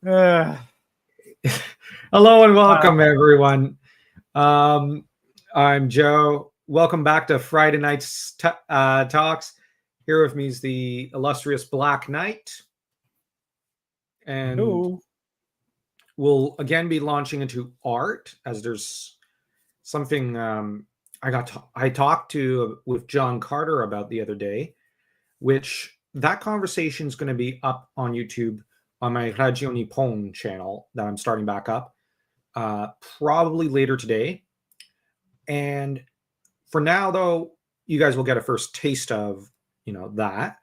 Uh, Hello and welcome, Wow. everyone. I'm Joe. Welcome back to Friday night's talks. Here with me is the illustrious Black Knight, and Hello. we'll again be launching into art as there's something I talked to with John Carter about the other day, which that conversation is going to be up on YouTube on my Radio Nippon channel that I'm starting back up probably later today. And for now, though, you guys will get a first taste of that.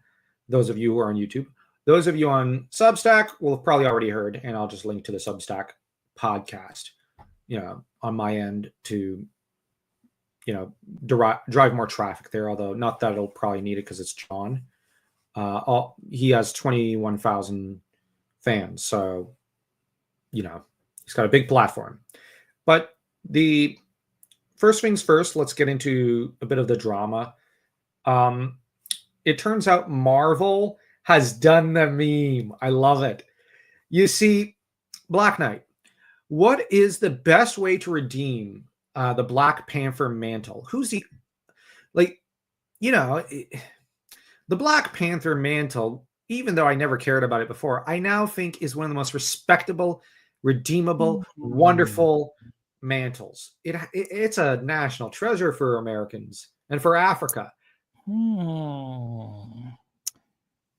Those of you who are on YouTube, those of you on Substack will have probably already heard, and I'll just link to the Substack podcast, on my end to drive more traffic there. Although not that it'll probably need it because it's John. He has 21,000 fans, so he's got a big platform. But the first things first, let's get into a bit of the drama. It turns out Marvel has done the meme. I love it. You see, Black Knight, what is the best way to redeem the Black Panther mantle? The Black Panther mantle, even though I never cared about it before, I now think is one of the most respectable, redeemable, wonderful mantles. It's a national treasure for Americans and for Africa.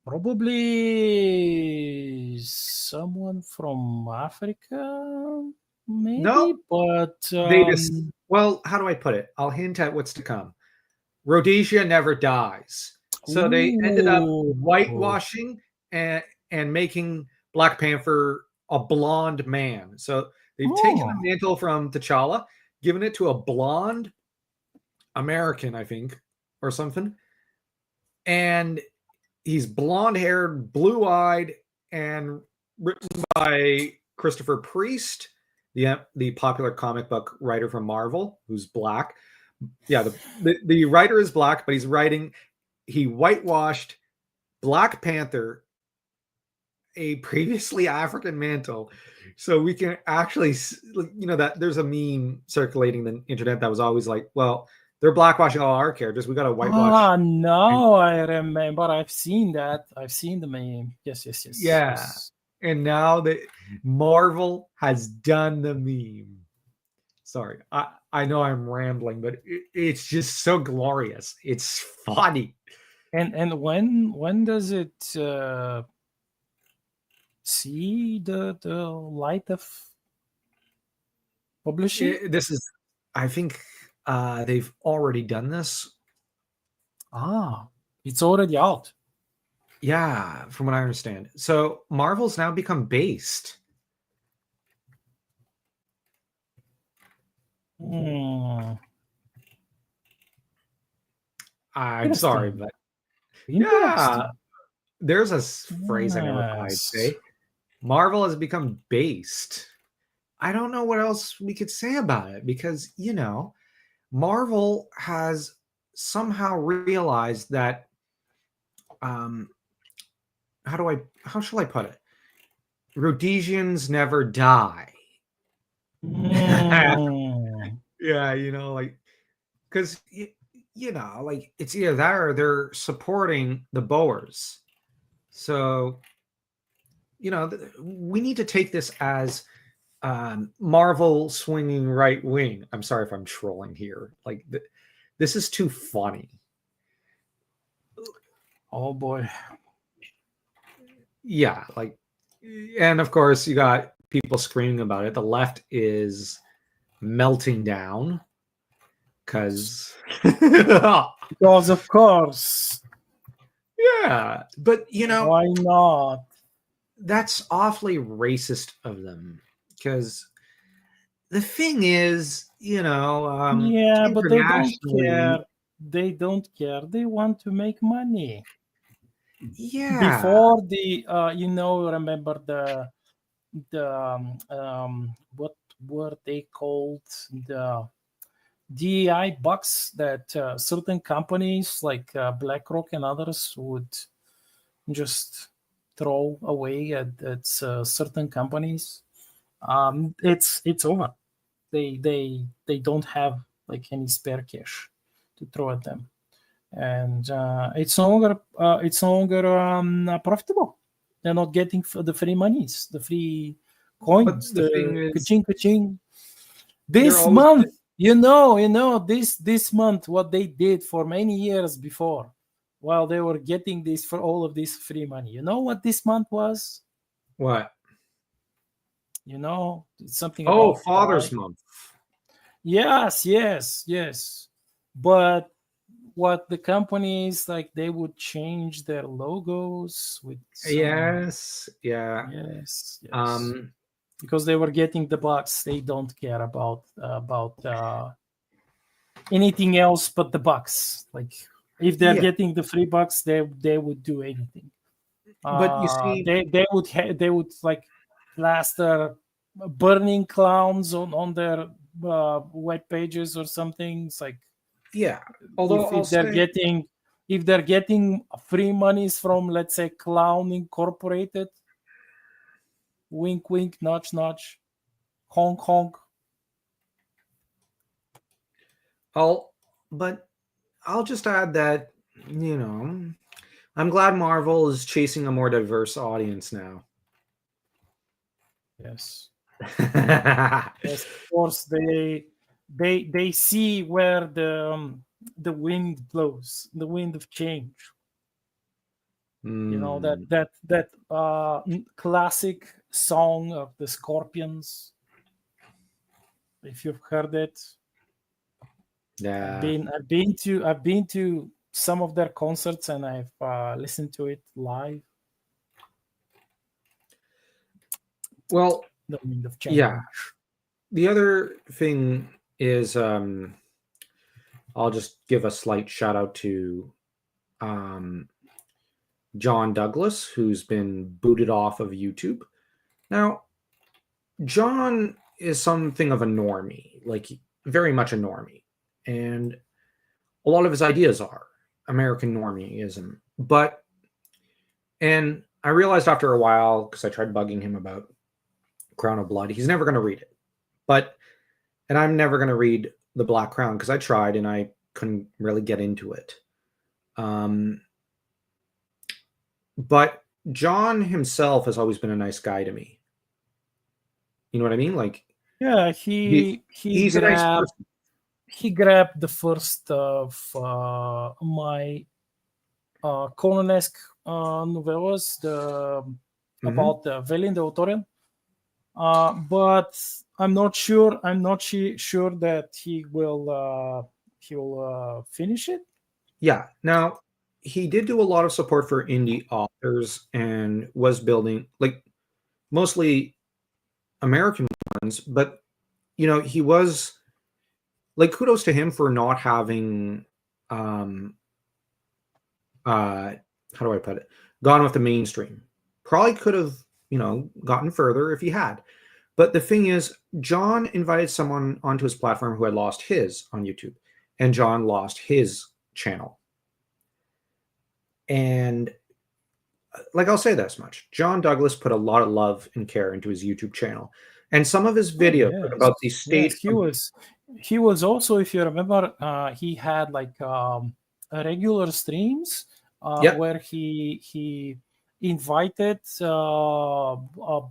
Probably someone from Africa, maybe, No, but they just, well, how do I put it? I'll hint at what's to come. Rhodesia never dies. So they ended up whitewashing and making Black Panther a blonde man. So they've taken the mantle from T'Challa, given it to a blonde American, I think, or something. And he's blonde-haired, blue-eyed, and written by Christopher Priest, the popular comic book writer from Marvel, who's black. Yeah, the writer is black, but he whitewashed Black Panther, a previously African mantle. So we can actually, that there's a meme circulating the internet that was always like, well, they're blackwashing all our characters. We got to whitewash. No, I remember. I've seen that. I've seen the meme. Yes. Yeah. Yes. And now that Marvel has done the meme. Sorry, I know I'm rambling, but it's just so glorious. It's funny. And when does it see the light of publishing? I think they've already done this. It's already out. Yeah, from what I understand. So Marvel's now become based. I'm sorry, but yeah, there's a phrase I never quite say. Marvel has become based. I don't know what else we could say about it because, Marvel has somehow realized that how shall I put it? Rhodesians never die. Yeah, because it's either that or they're supporting the Boers. So, we need to take this as Marvel swinging right wing. I'm sorry if I'm trolling here. This is too funny. Oh boy. Yeah, and of course you got people screaming about it. The left is melting down because of course. Yeah, but why not? That's awfully racist of them because the thing is, but they don't care. They don't care. They want to make money. Yeah. Before the, remember what were they called? The DEI bucks that certain companies like BlackRock and others would just throw away at certain companies, it's over. They don't have like any spare cash to throw at them, and it's no longer profitable. They're not getting the free monies, the free But coins, the thing the is, ka-ching ka-ching. they're This always month, this month what they did for many years before, while they were getting this for all of this free money. You know what this month was? what? It's something Oh, about Father's Month. yes. But what the companies, like, they would change their logos with some, Yes, yeah. yes, Um, because they were getting the bucks. They don't care about anything else but the bucks. Like, if they're yeah. getting the free bucks, they would do anything. But you see, They would like plaster burning clowns on their web pages or something. It's like, yeah. Although I'll if they're say, getting free monies from, let's say, Clown Incorporated, wink wink, nudge nudge, honk honk. but I'll just add that, you know, I'm glad Marvel is chasing a more diverse audience now. Yes. Yes, of course, they see where the wind blows, the wind of change. Mm, That classic song of the Scorpions. If you've heard it, yeah. I've been to some of their concerts, and I've listened to it live. Well, The wind of change. yeah. The other thing is, I'll just give a slight shout out to John Douglas, who's been booted off of YouTube. Now, John is something of a normie, like very much a normie. And a lot of his ideas are American normieism. And I realized after a while, because I tried bugging him about Crown of Blood, he's never going to read it. And I'm never going to read The Black Crown because I tried and I couldn't really get into it. But John himself has always been a nice guy to me. You know what I mean? Like, Yeah, he's a nice person. he grabbed the first of my Conan-esque novellas, about the Velin the Autorian. But I'm not sure that he will finish it. Yeah. Now, he did do a lot of support for indie authors and was building, like, mostly American ones, but he was, like, kudos to him for not having how do I put it, gone with the mainstream. Probably could have, gotten further if he had. But the thing is, John invited someone onto his platform who had lost his on YouTube, and John lost his channel. And, like, I'll say this much: John Douglas put a lot of love and care into his YouTube channel, and some of his videos about the state. Yes, he was also, if you remember, he had like regular streams where he invited a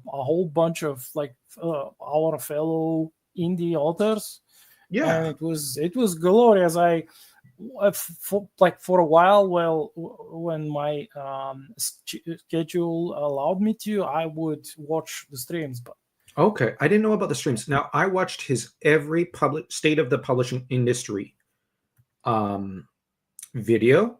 whole bunch of, like, our fellow indie authors. Yeah, and it was glorious. For a while, when my schedule allowed me to, I would watch the streams. But okay, I didn't know about the streams. Now, I watched his every public state of the publishing industry video,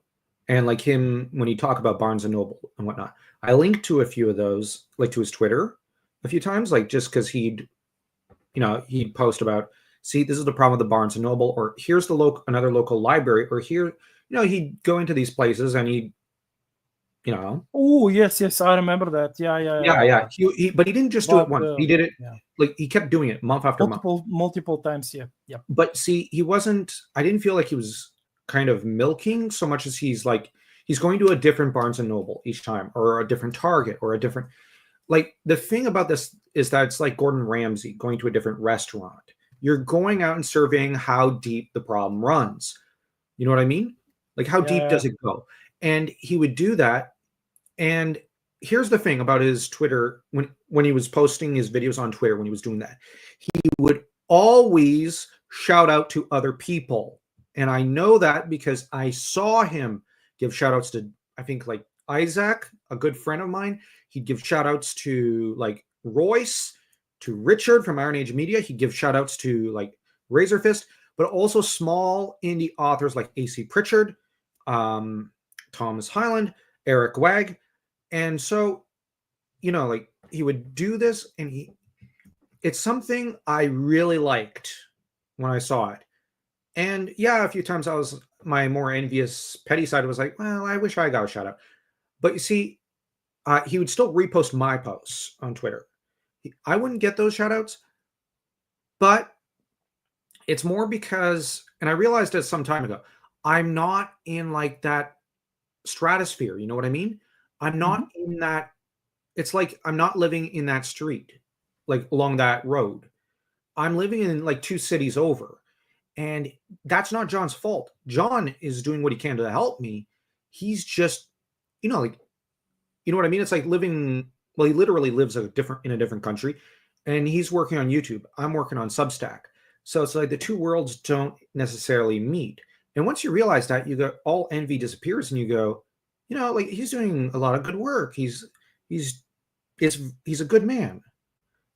and like him when he talked about Barnes and Noble and whatnot. I linked to a few of those, like to his Twitter a few times, like just because he'd post about, see, this is the problem with the Barnes and Noble, or here's another local library, or here, he'd go into these places and he'd, Oh yes, I remember that. Yeah. But he didn't just do it once. He did it, like, he kept doing it month after month, multiple times. Yeah. But see, I didn't feel like he was kind of milking so much as he's like, He's going to a different Barnes and Noble each time, or a different Target, or a different. Like, the thing about this is that it's like Gordon Ramsay going to a different restaurant. You're going out and surveying how deep the problem runs. You know what I mean? Like, how deep Yeah. does it go? And he would do that. And here's the thing about his Twitter, when he was posting his videos on Twitter, when he was doing that, he would always shout out to other people. And I know that because I saw him give shout outs to, I think, like Isaac, a good friend of mine. He'd give shout outs to like Royce, to Richard from Iron Age Media. He'd give shout outs to like Razorfist, but also small indie authors like AC Pritchard, Thomas Hyland, Eric Wagg. And so, like, he would do this, and it's something I really liked when I saw it. And yeah, a few times my more envious petty side was like, well, I wish I got a shout out. But you see, he would still repost my posts on Twitter. I wouldn't get those shout outs, but it's more because, and I realized it some time ago, I'm not in like that stratosphere. You know what I mean? I'm not in that. It's like I'm not living in that street, like along that road. I'm living in like 2 cities over. And that's not John's fault. John is doing what he can to help me. He's just, like, you know what I mean? It's like living, well, he literally lives in a different country, and he's working on YouTube. I'm working on Substack. So it's like the two worlds don't necessarily meet. And once you realize that, you go, all envy disappears, and you go, like, he's doing a lot of good work. He's a good man.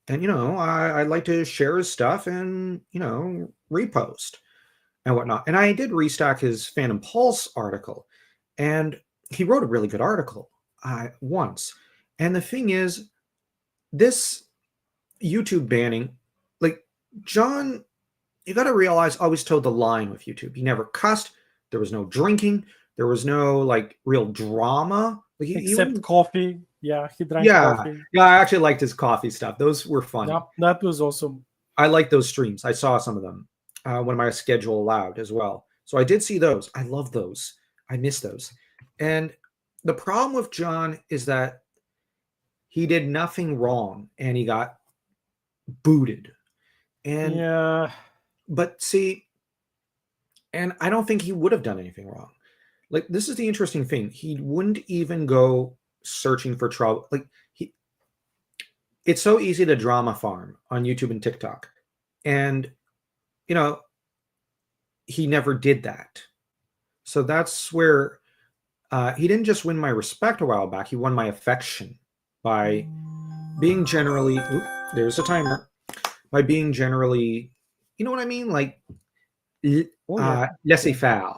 And, I like to share his stuff and, repost and whatnot. And I did restack his Phantom Pulse article, and he wrote a really good article once. And the thing is, this YouTube banning, like, John, you got to realize, always towed the line with YouTube. He never cussed. There was no drinking. There was no like real drama. Like, Except coffee. Yeah, he drank coffee. Yeah, I actually liked his coffee stuff. Those were fun. Yeah, that was awesome. I liked those streams. I saw some of them when my schedule allowed as well. So I did see those. I love those. I miss those. And the problem with John is that he did nothing wrong, and he got booted. And yeah, but see, and I don't think he would have done anything wrong. Like, this is the interesting thing. He wouldn't even go searching for trouble. Like, it's so easy to drama farm on YouTube and TikTok. And, he never did that. So that's where he didn't just win my respect a while back. He won my affection by being generally, there's a timer, by being generally, you know what I mean? Like, laissez-faire.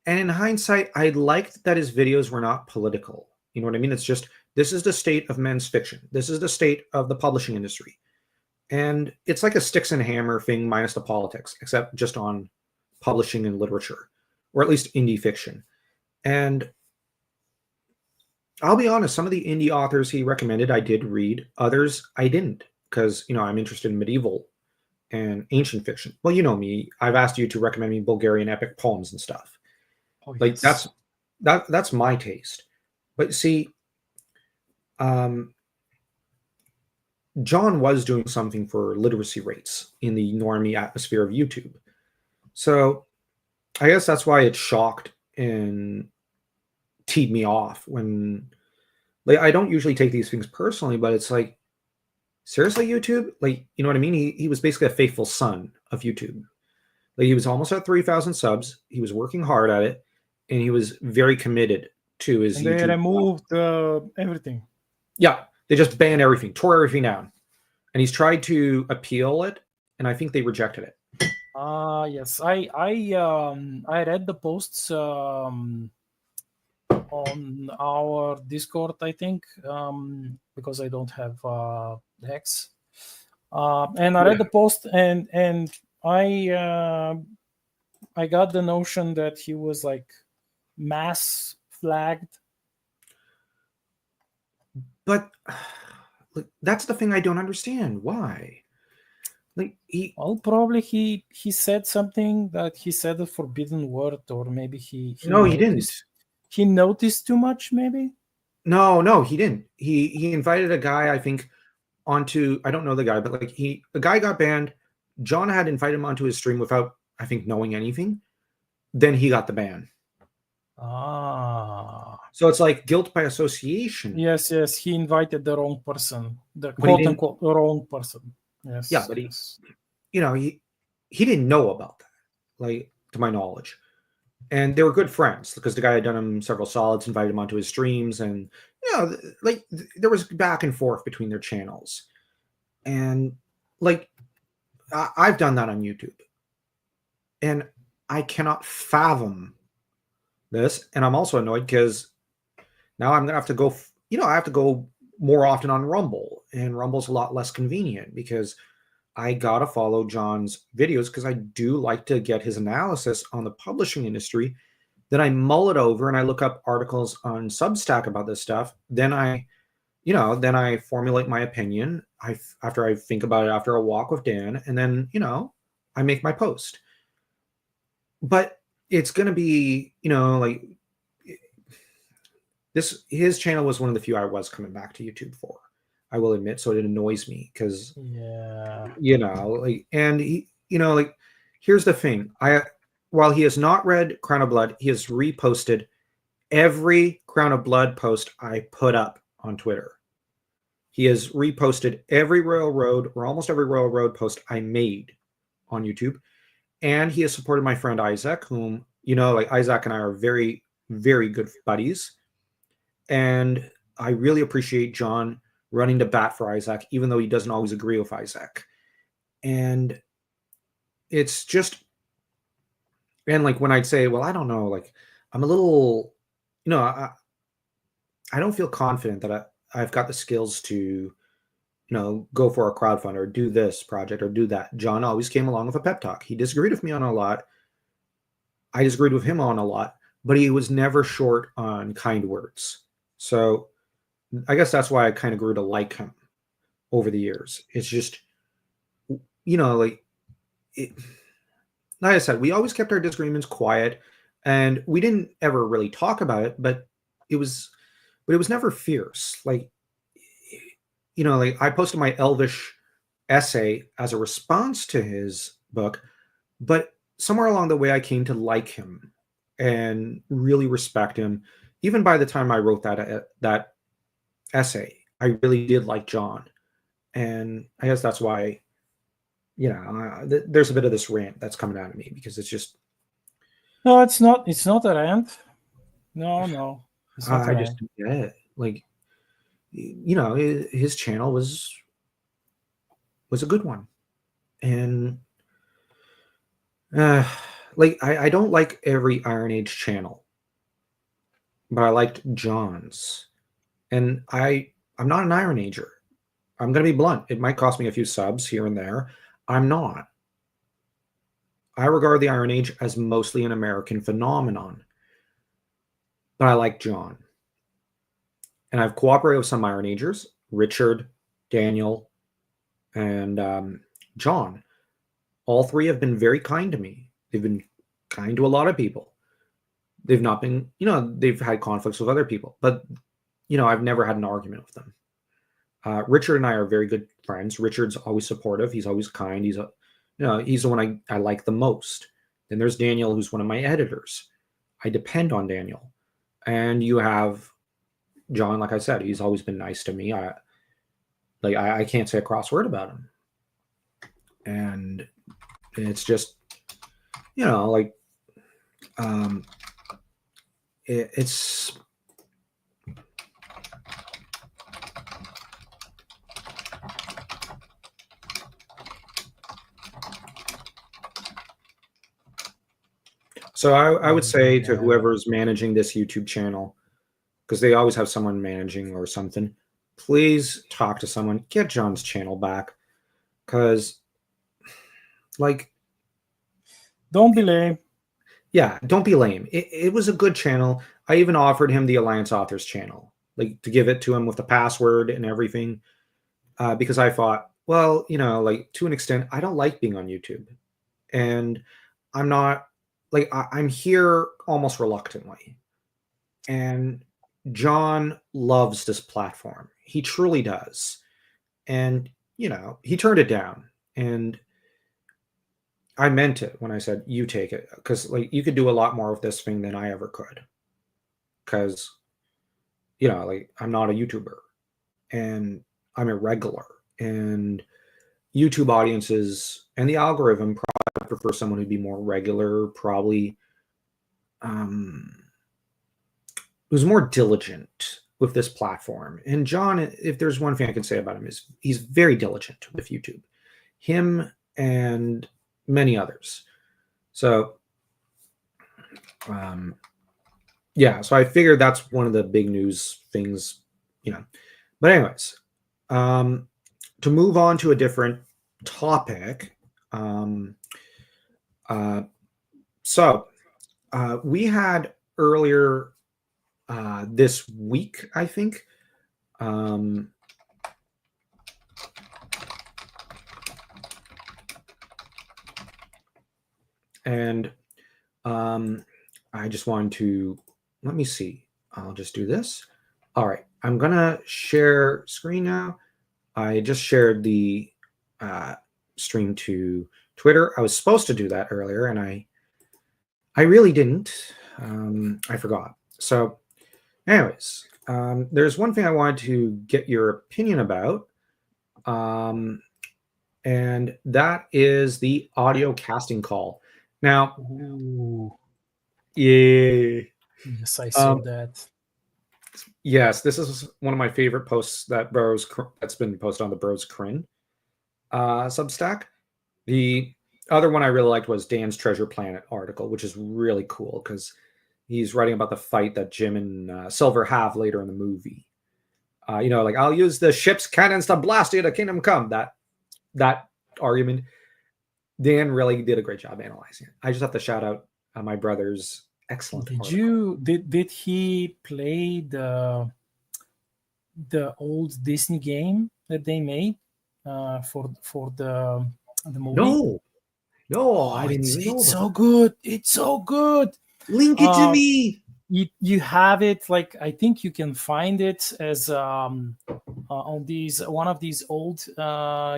And in hindsight, I liked that his videos were not political. You know what I mean? It's just, this is the state of men's fiction. This is the state of the publishing industry. And it's like a sticks and hammer thing minus the politics, except just on publishing and literature, or at least indie fiction. And I'll be honest, some of the indie authors he recommended I did read. Others I didn't, because, I'm interested in medieval and ancient fiction. Well, you know me. I've asked you to recommend me Bulgarian epic poems and stuff. Like, yes. That's my taste. But see, John was doing something for literacy rates in the normie atmosphere of YouTube. So I guess that's why it shocked and teed me off when, like, I don't usually take these things personally, but it's like, seriously, YouTube? Like, you know what I mean? He was basically a faithful son of YouTube. Like, he was almost at 3,000 subs. He was working hard at it, and he was very committed to his and YouTube. They removed everything. Yeah, they just banned everything, tore everything down. And he's tried to appeal it, and I think they rejected it. Yes. I read the posts on our Discord, I think, because I don't have Hex. And I read the post, and I got the notion that he was like mass flagged. But that's the thing I don't understand. Why? Like Well, probably he said something that he said a forbidden word, or maybe he no, he didn't. noticed too much, maybe. No, he didn't. He invited a guy, I think, onto, I don't know the guy, but like a guy got banned. John had invited him onto his stream without, I think, knowing anything. Then he got the ban. Ah. So it's like guilt by association. Yes, he invited the wrong person, the But he quote didn't. unquote wrong person. Yes, Yeah, but yes. he didn't know about that, like to my knowledge. And they were good friends because the guy had done him several solids, invited him onto his streams, and like there was back and forth between their channels. And like I've done that on YouTube, and I cannot fathom this. And I'm also annoyed because now I'm gonna have to go. I have to go more often on Rumble, and Rumble's a lot less convenient because I gotta follow John's videos because I do like to get his analysis on the publishing industry. Then I mull it over and I look up articles on Substack about this stuff. Then I formulate my opinion. After I think about it after a walk with Dan, and then I make my post. But it's gonna be like this. His channel was one of the few I was coming back to YouTube for. I will admit, so it annoys me because and here's the thing. While he has not read Crown of Blood, he has reposted every Crown of Blood post I put up on Twitter. He has reposted every Royal Road or almost every Royal Road post I made on YouTube. And he has supported my friend Isaac, whom, Isaac and I are very, very good buddies. And I really appreciate John running to bat for Isaac, even though he doesn't always agree with Isaac. And it's just, and like when I'd say, well, I don't know, like I'm a little, I don't feel confident that I've got the skills to, go for a crowdfund or do this project or do that. John always came along with a pep talk. He disagreed with me on a lot. I disagreed with him on a lot, but he was never short on kind words. So I guess that's why I kind of grew to like him over the years. It's just, like I said, we always kept our disagreements quiet, and we didn't ever really talk about it, but it was never fierce. Like I posted my Elvish essay as a response to his book, but somewhere along the way I came to like him and really respect him. Even by the time I wrote that essay, I really did like John, and I guess that's why there's a bit of this rant that's coming out of me because it's just no, it's not a rant. No, it's not I just don't get it. Like his channel was a good one, and like I don't like every Iron Age channel, but I liked John's, and I'm not an Iron Ager. I'm gonna be blunt. It might cost me a few subs here and there. I'm not. I regard the Iron Age as mostly an American phenomenon, but I like John, and I've cooperated with some Iron Agers, Richard, Daniel, and John. All three have been very kind to me. They've been kind to a lot of people. They've not been, they've had conflicts with other people, but I've never had an argument with them. Richard and I are very good friends. Richard's always supportive. He's always kind. He's the one I like the most. Then there's Daniel, who's one of my editors. I depend on Daniel. And you have John, like I said, he's always been nice to me. I can't say a cross word about him. And it's just, it's so I would say to whoever's managing this YouTube channel, because they always have someone managing or something, please talk to someone, get John's channel back, because don't be lame. Yeah, don't be lame. It was a good channel. I even offered him the Alliance Authors channel, like to give it to him with the password and everything, because I thought, Well, like to an extent, I don't like being on YouTube, and I'm not like I'm here almost reluctantly. And John loves this platform. He truly does. And, he turned it down. And I meant it when I said, you take it. Because, like, you could do a lot more of this thing than I ever could. Because, like, I'm not a YouTuber and I'm irregular. And YouTube audiences and the algorithm probably prefer someone who'd be more regular, probably who's more diligent with this platform. And John, if there's one thing I can say about him, is he's very diligent with YouTube. Him and many others. So, yeah. So I figured that's one of the big news things, But anyways, to move on to a different topic. We had earlier this week, I think. And I just wanted to, let me see. I'll just do this. All right. I'm going to share screen now. I just shared the stream to Twitter. I was supposed to do that earlier, and I really didn't. I forgot. So anyways, there's one thing I wanted to get your opinion about, and that is the audio casting call. Now, yeah. Yes, I saw that. Yes, this is one of my favorite posts that's been posted on the Bros Crin Substack. The other one I really liked was Dan's Treasure Planet article, which is really cool because he's writing about the fight that Jim and Silver have later in the movie. Like, I'll use the ship's cannons to blast you to Kingdom Come. That argument. Dan really did a great job analyzing it. I just have to shout out my brother's excellent article. Did he play the old Disney game that they made for the movie? No, I didn't even know. It's so good. It's so good. Link it to me. You have it, like, I think you can find it as on one of these old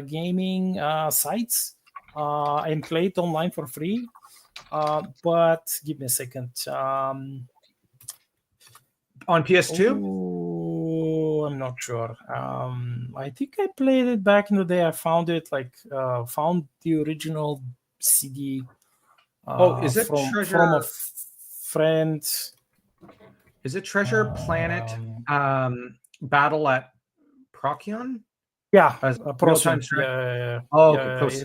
gaming sites and play it online for free. But give me a second. On PS2? Oh, I'm not sure. I think I played it back in the day. I found it, found the original CD. Is it from a friend? Is it Treasure Planet Battle at Procyon? Yeah, Procyon. Yeah. Oh, yeah, okay.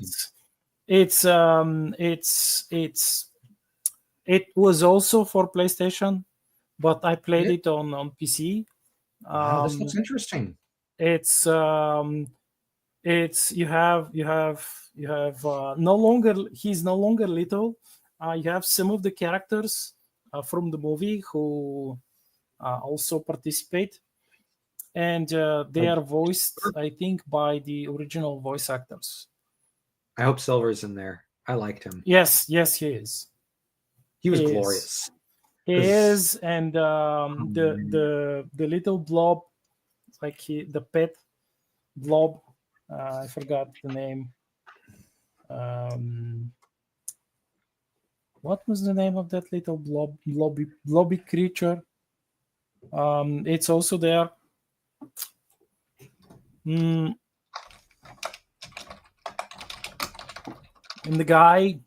It was also for PlayStation, but I played it on PC. Wow, this looks interesting. It's you have no longer, he's no longer little. You have some of the characters from the movie who also participate, and they are voiced, I think, by the original voice actors. I hope Silver's in there. I liked him. Yes, he is. He was glorious. He is, and the little blob, like the pet blob. I forgot the name. What was the name of that little blobby creature? It's also there. And the guy,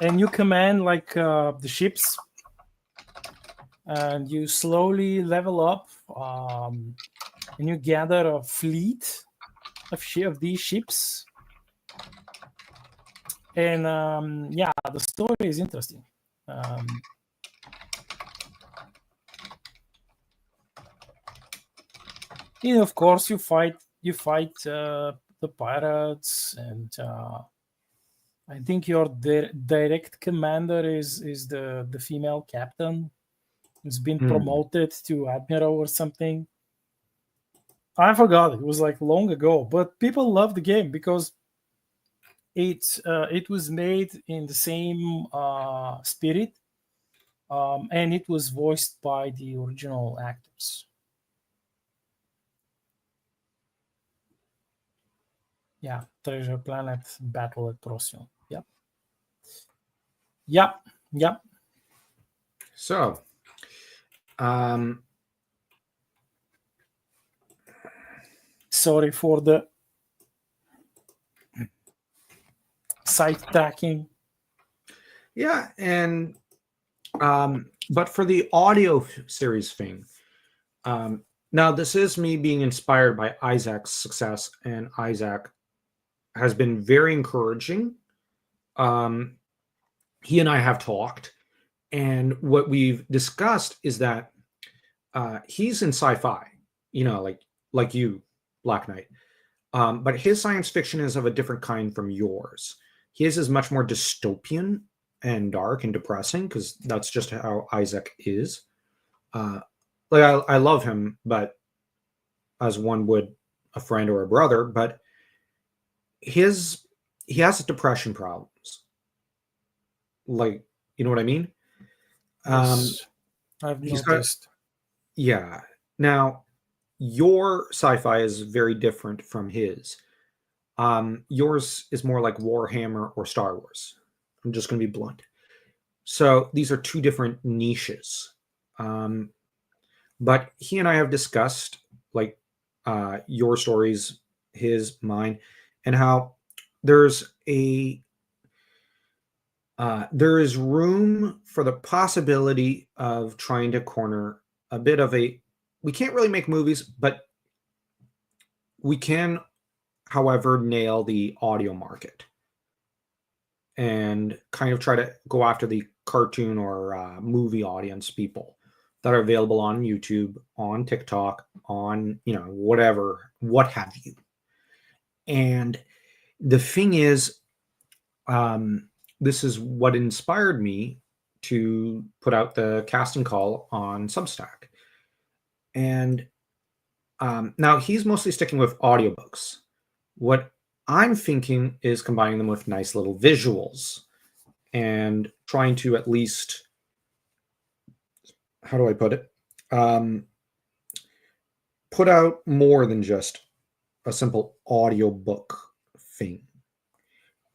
and you command the ships, and you slowly level up, and you gather a fleet of these ships. And the story is interesting. Of course, you fight the pirates, and I think your direct commander is the female captain who's been promoted to admiral or something. I forgot. It was like long ago, but people love the game because it was made in the same spirit, and it was voiced by the original actors. Yeah, Treasure Planet Battle at Procyon. Yep, yep, yep. So, um, Sorry for the site tracking. yeah, and but for the audio series thing, now this is me being inspired by Isaac's success, and Isaac has been very encouraging. Um, he and I have talked, and what we've discussed is that he's in sci-fi, like you, Black Knight. But his science fiction is of a different kind from yours. His is much more dystopian and dark and depressing because that's just how Isaac is. Uh, like I love him, but as one would a friend or a brother, but his he has depression problems. Like, you know what I mean? Um, Yes, I've he's got noticed. Yeah. Now, your sci-fi is very different from his. Yours is more like Warhammer or Star Wars. I'm just going to be blunt. So these are two different niches. Um, but he and I have discussed like your stories, his, mine, and how there's a there is room for the possibility of trying to corner a bit of a. We can't really make movies, but we can, however, nail the audio market and kind of try to go after the cartoon or movie audience people that are available on YouTube, on TikTok, on, whatever, what have you. And the thing is, this is what inspired me to put out the casting call on Substack. And now he's mostly sticking with audiobooks. What I'm thinking is combining them with nice little visuals and trying to at least, how do I put it? Put out more than just a simple audiobook thing.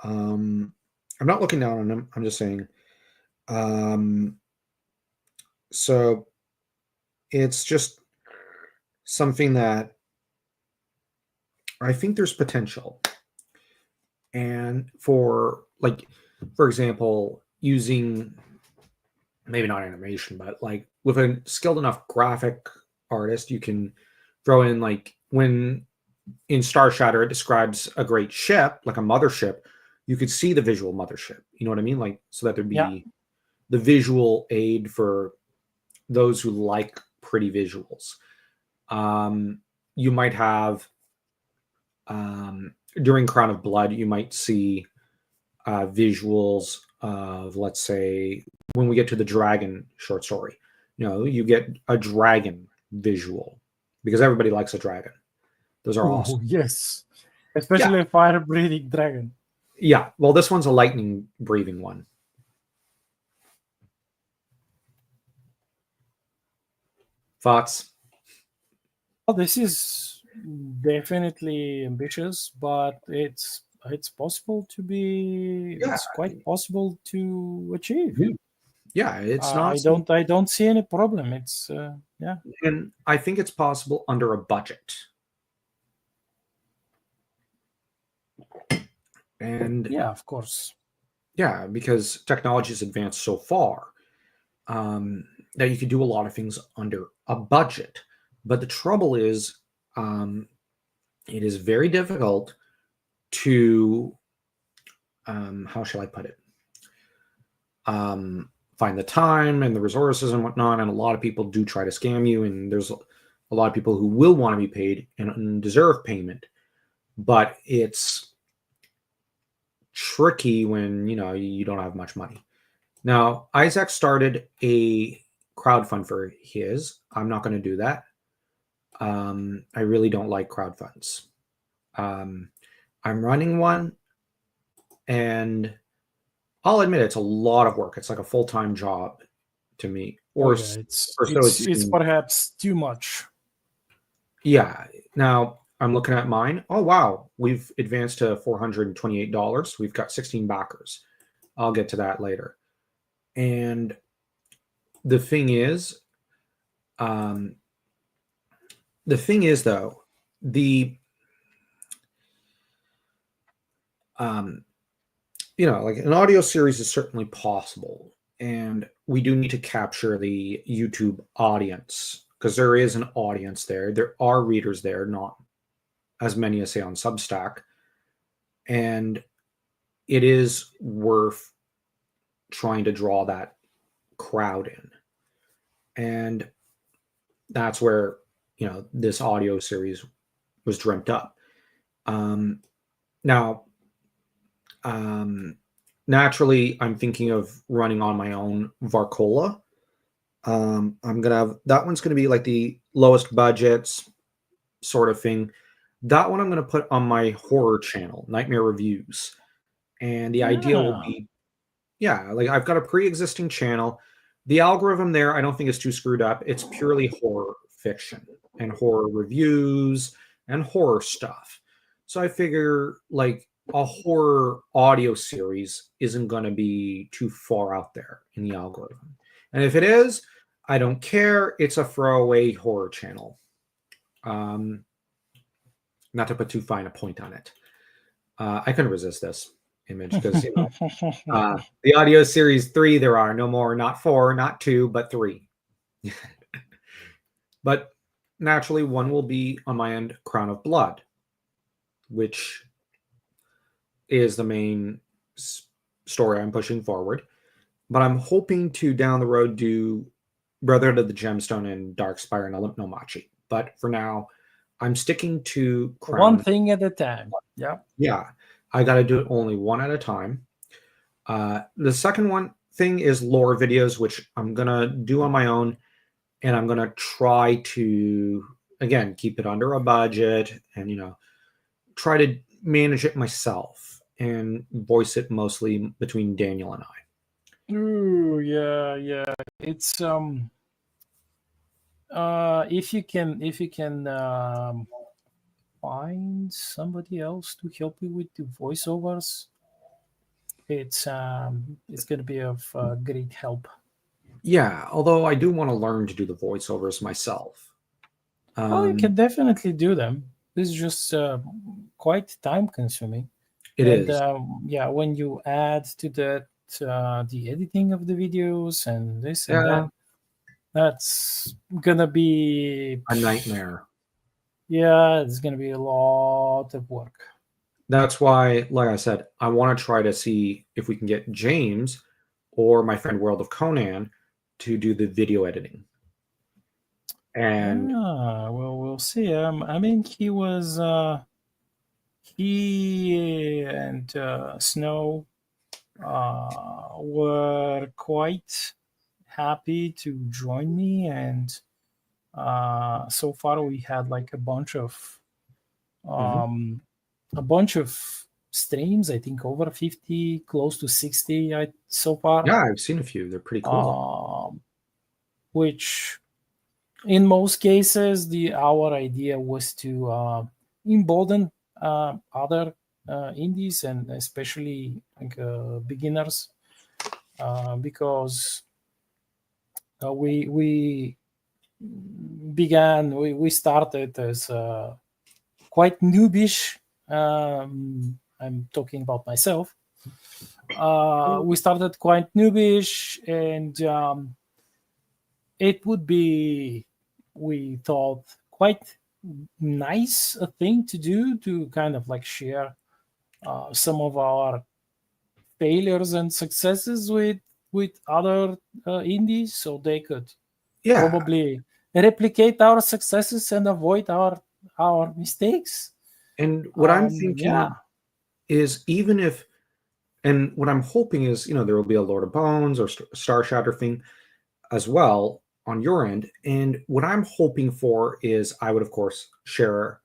I'm not looking down on him. I'm just saying. Um, so it's just something that I think there's potential. And for example, using maybe not animation, but like with a skilled enough graphic artist, you can throw in like when in Star Shatter it describes a great ship, like a mothership, you could see the visual mothership. You know what I mean? Like so that there'd Yeah. be the visual aid for those who like pretty visuals. You might have during Crown of Blood, you might see visuals of, let's say, when we get to the dragon short story, you get a dragon visual because everybody likes a dragon. Those are awesome. Oh, yes. Yeah. Especially a fire breathing dragon. Yeah. Well, this one's a lightning breathing one. Thoughts? Well, this is definitely ambitious, but it's possible to be. Yeah. It's quite possible to achieve. Yeah. It's not. I don't see any problem. It's yeah. And I think it's possible under a budget. And Yeah, of course. yeah, because technology has advanced so far that you can do a lot of things under a budget. But the trouble is, it is very difficult to, how shall I put it? Find the time and the resources and whatnot. And a lot of people do try to scam you. And there's a lot of people who will want to be paid and deserve payment. But it's tricky when, you don't have much money. Now, Isaac started a crowdfund for his. I'm not going to do that. I really don't like crowd funds. Um, I'm running one, and I'll admit it's a lot of work. It's like a full-time job to me, Oh or yeah, it's or so it it's it's seems. perhaps too much. Yeah. Now I'm looking at mine. Oh wow, we've advanced to $428. We've got 16 backers. I'll get to that later. And the thing is, um, though, the um, like an audio series is certainly possible, and we do need to capture the YouTube audience because there is an audience there. There are readers there, not as many as say on Substack, and it is worth trying to draw that crowd in. And that's where, this audio series was dreamt up. Um, now, um, naturally, I'm thinking of running on my own Varcola. I'm gonna have that one's gonna be like the lowest budgets sort of thing. That one I'm gonna put on my horror channel, Nightmare Reviews. And the idea will Yeah. be, yeah, like I've got a pre-existing channel. The algorithm there, I don't think is too screwed up. It's purely horror fiction and horror reviews and horror stuff. So I figure like a horror audio series isn't going to be too far out there in the algorithm. And if it is, I don't care. It's a throwaway horror channel. Um, Not to put too fine a point on it. I couldn't resist this image because the audio series 3, there are no more, not 4, not 2, but 3. But naturally, one will be on my end, Crown of Blood, which is the main story I'm pushing forward. But I'm hoping to down the road do Brotherhood of the Gemstone and Darkspire and Olymp no Machi. But for now, I'm sticking to One Crown. thing at a time. Yeah. Yeah, I got to do it only one at a time. The second thing is lore videos, which I'm gonna do on my own, and I'm gonna try to again keep it under a budget, and try to manage it myself and voice it mostly between Daniel and I. Ooh, yeah, yeah. It's if you can find somebody else to help you with the voiceovers, it's gonna be of great help. Yeah, although I do want to learn to do the voiceovers myself. Well, you Um, can definitely do them. This is just quite time consuming. it And is yeah, when you add to that the editing of the videos and this and yeah that, that's gonna be, a nightmare. yeah, it's gonna be a lot of work. That's why, like I said, I want to try to see if we can get James or my friend World of Conan to do the video editing. And Yeah, well, we'll see. I mean, he and Snow were quite happy to join me, and so far we had like mhm. um, a bunch of streams. I think over 50, close to 60. So far, Yeah, I've seen a few. They're pretty cool. um, which in most cases, our idea was to embolden other indies and especially like beginners, because we we started as quite noobish. I'm talking about myself. We started quite noobish, and it would be, we thought, quite nice a thing to do, to kind of like share some of our failures and successes with other indies, so they could Yeah, probably replicate our successes and avoid our mistakes. and what I'm Yeah. thinking is what I'm hoping is, there will be a Lord of Bones or Star Shatter thing as well. on your end. And what I'm hoping for is I would, of course, share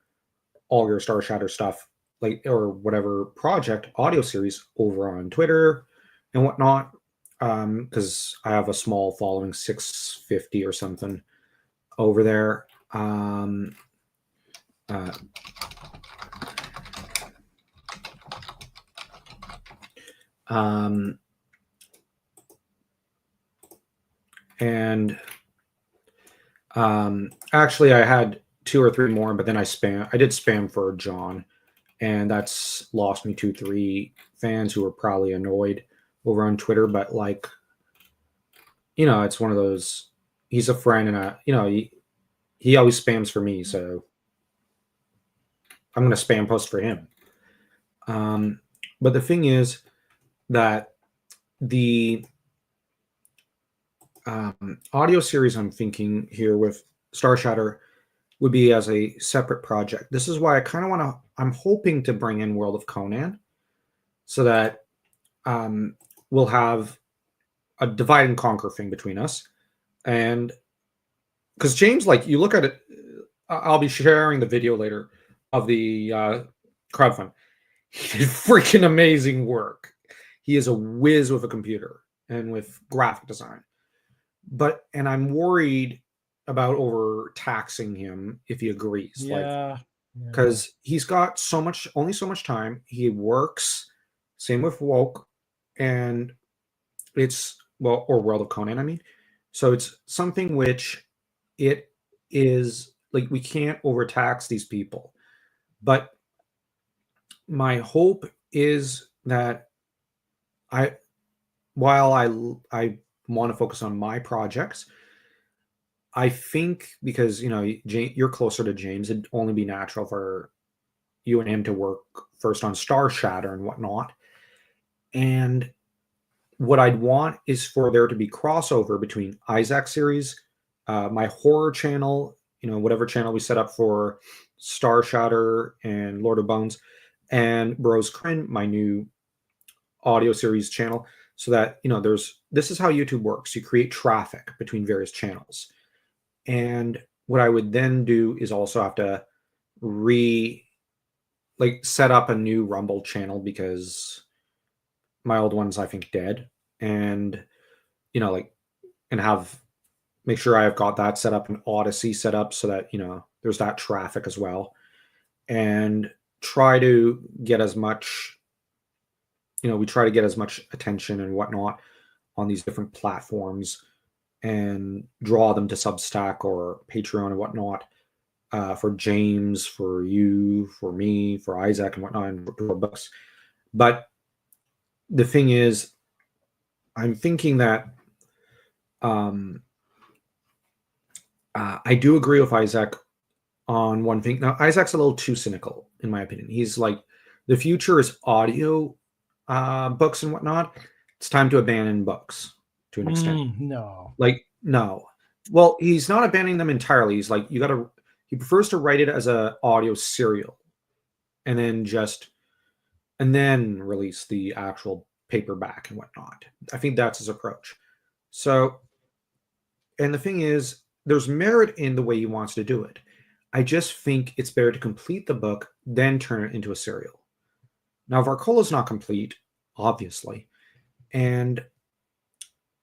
all your Star Shatter stuff, like or whatever project audio series over on Twitter and whatnot. Because I have a small following, 650 or something over there. Uh, um, and actually, I had 2 or 3 more, but then I did spam for John, and that's lost me 2, 3 fans who were probably annoyed over on Twitter. But like, it's one of those. He's a friend, and he always spams for me, so I'm gonna spam post for him. But the thing is that the audio series I'm thinking here with Star Shatter would be as a separate project. This is why I kind of want to. I'm hoping to bring in World of Conan, so that we'll have a divide and conquer thing between us. And because James, like, you look at it, I'll be sharing the video later of the crowdfund. He did freaking amazing work. He is a whiz with a computer and with graphic design. And I'm worried about overtaxing him if he agrees. Yeah. Because he's got only so much time. He works, same with Woke, and or World of Conan, I mean. So it's something which it is like we can't overtax these people. But my hope is that while I want to focus on my projects, I think because you're closer to James, it'd only be natural for you and him to work first on Star Shatter and whatnot. And what I'd want is for there to be crossover between Isaac series, my horror channel, whatever channel we set up for Star Shatter and Lord of Bones, and Bros Crin, my new audio series channel, so that this is how YouTube works. You create traffic between various channels. And what I would then do is also have to set up a new Rumble channel because my old one's, I think, dead. And make sure I've got that set up, an Odyssey set up, so that there's that traffic as well. And try to get as much we try to get as much attention and whatnot on these different platforms and draw them to Substack or Patreon and whatnot, for James, for you, for me, for Isaac and whatnot, and for books. But the thing is, I'm thinking that I do agree with Isaac on one thing. Now, Isaac's a little too cynical, in my opinion. He's like, the future is audio books and whatnot. It's time to abandon books to an extent. No. No. Well, he's not abandoning them entirely. He's like, he prefers to write it as a audio serial and then release the actual paperback and whatnot. I think that's his approach. So, and the thing is, there's merit in the way he wants to do it. I just think it's better to complete the book, then turn it into a serial. Now, Varcola's not complete, obviously. And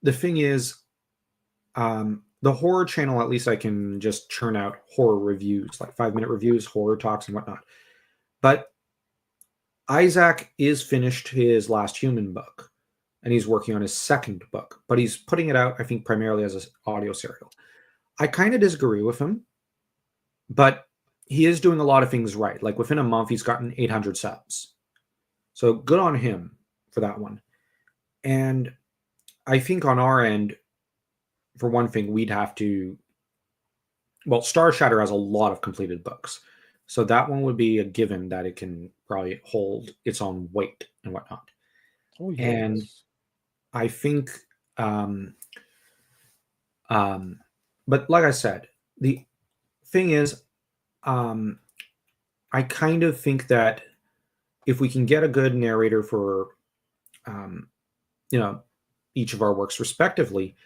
the thing is, the horror channel, at least I can just churn out horror reviews, like 5-minute reviews, horror talks, and whatnot. But Isaac is finished his Last Human book, and he's working on his second book. But he's putting it out, I think, primarily as an audio serial. I kind of disagree with him, but he is doing a lot of things right. Like within a month, he's gotten 800 subs. So good on him for that one. And I think on our end, for one thing, we'd have to. Well, Star Shatter has a lot of completed books. So that one would be a given that it can probably hold its own weight and whatnot. Oh, yes. And I think, but like I said, the thing is, I kind of think that if we can get a good narrator for, each of our works respectively,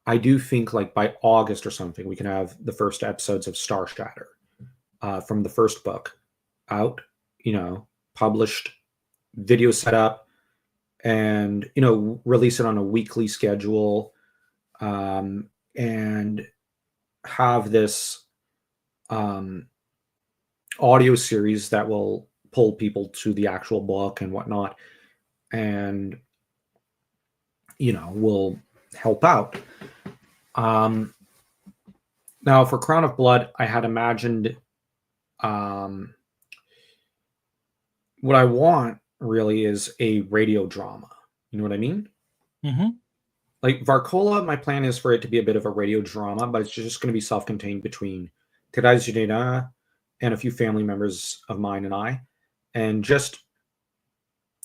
I do think like by August or something, we can have the first episodes of Star Shatter from the first book out, published, video set up, and, release it on a weekly schedule, and have this um, audio series that will pull people to the actual book and whatnot, and, will help out. Now, for Crown of Blood, I had imagined what I want really is a radio drama. You know what I mean? Mm-hmm. Like Varcola, my plan is for it to be a bit of a radio drama, but it's just going to be self-contained between Therese Judena and a few family members of mine and I, and just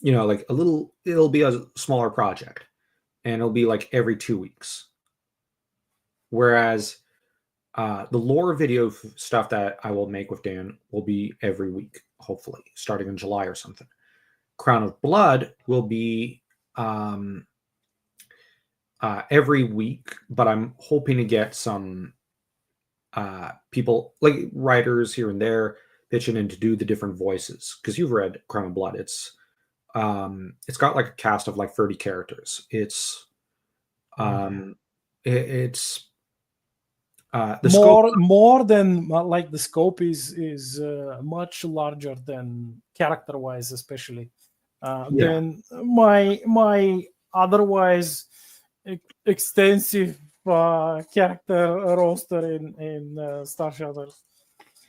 like it'll be a smaller project, and it'll be like every 2 weeks. Whereas the lore video stuff that I will make with Dan will be every week, hopefully, starting in July or something. Crown of Blood will be every week, but I'm hoping to get some people, like writers here and there, pitching in to do the different voices. Because you've read Crown of Blood, it's got like a cast of like 30 characters. It's it's the scope. More than like the scope is much larger than character wise, especially than my otherwise extensive character roster in Star Shatter.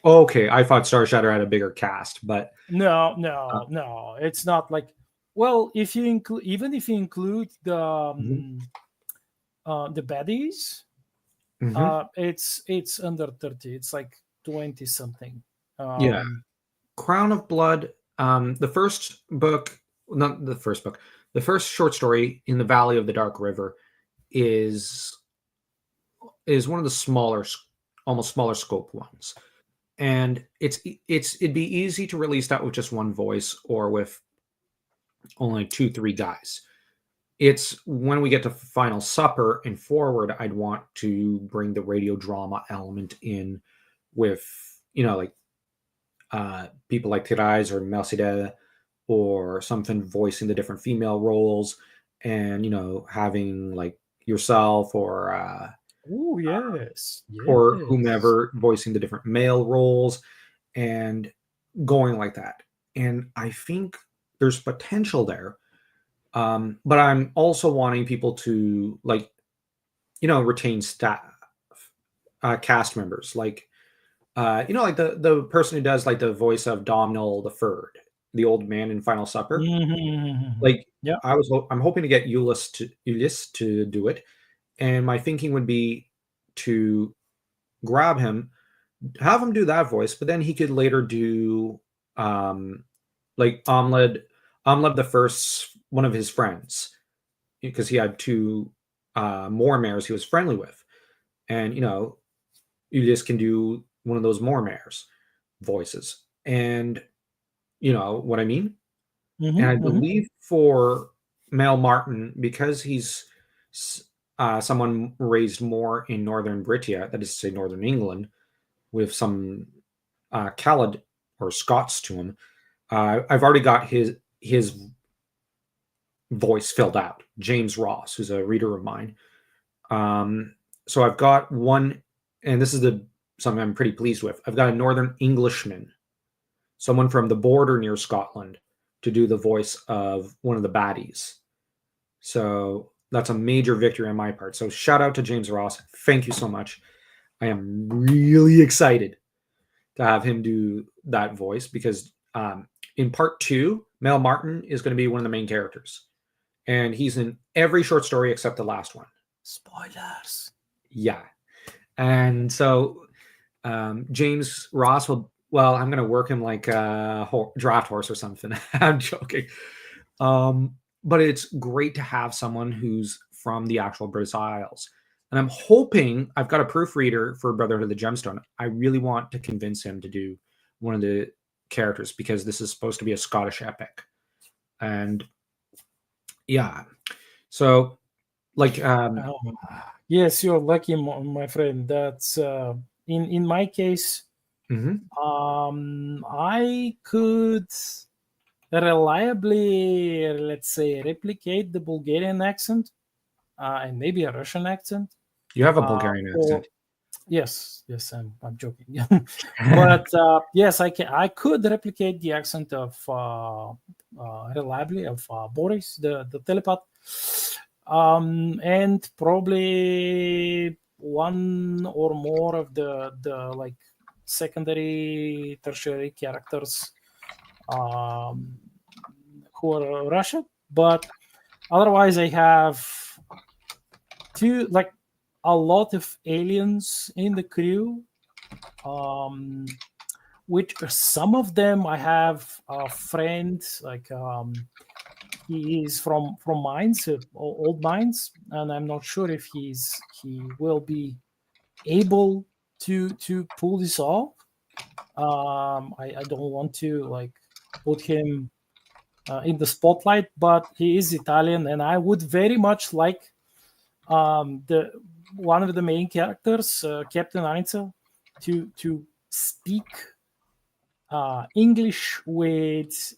Okay, I thought Star Shatter had a bigger cast, but no, it's not like. Well, if you include, even if you include the baddies, it's under 30. It's like 20 something. Crown of Blood. The first book, not the first book, the first short story, In the Valley of the Dark River, is one of the smaller, almost smaller scope ones, and it'd be easy to release that with just one voice or with only 2-3 guys. It's when we get to Final Supper and forward, I'd want to bring the radio drama element in with, people like Therese or Mercedes or something voicing the different female roles, and, having like yourself or or whomever voicing the different male roles and going like that. And I think there's potential there. But I'm also wanting people to retain staff, cast members, like like the person who does like the voice of Domhnall the Third, the old man in Final Supper. Like, I'm hoping to get Ulyss to do it, and my thinking would be to grab him, have him do that voice, but then he could later do like Amled the First, one of his friends, because he had 2 Mormares he was friendly with, and Ulyss can do one of those Mormares voices, and what I mean. And I believe for Mel Martin, because he's someone raised more in Northern Britain, that is to say Northern England, with some Caled or Scots to him, I've already got his voice filled out, James Ross, who's a reader of mine. So I've got one, and this is something I'm pretty pleased with. I've got a Northern Englishman, someone from the border near Scotland, to do the voice of one of the baddies. So that's a major victory on my part. So shout out to James Ross. Thank you so much. I am really excited to have him do that voice, because in part 2, Mel Martin is going to be one of the main characters, and he's in every short story except the last one. Spoilers. Yeah. And so James Ross will, I'm going to work him like a draft horse or something. I'm joking. But it's great to have someone who's from the actual British Isles. And I'm hoping, I've got a proofreader for Brotherhood of the Gemstone. I really want to convince him to do one of the characters, because this is supposed to be a Scottish epic. And yeah. So like Yes, you're lucky, my friend. That's in my case. Hmm. I could reliably, let's say, replicate the Bulgarian accent and maybe a Russian accent. You have a Bulgarian Or accent. yes, I'm joking. But yes, I can. I could replicate the accent of reliably of Boris, the telepath, and probably one or more of the like secondary, tertiary characters um, who are Russian. But otherwise, I have two like a lot of aliens in the crew, um, which some of them I have a friend like he is from mines, old mines, and I'm not sure if he will be able to pull this off. I don't want to like put him in the spotlight, but he is Italian, and I would very much like the one of the main characters, Captain Anitza, to speak English with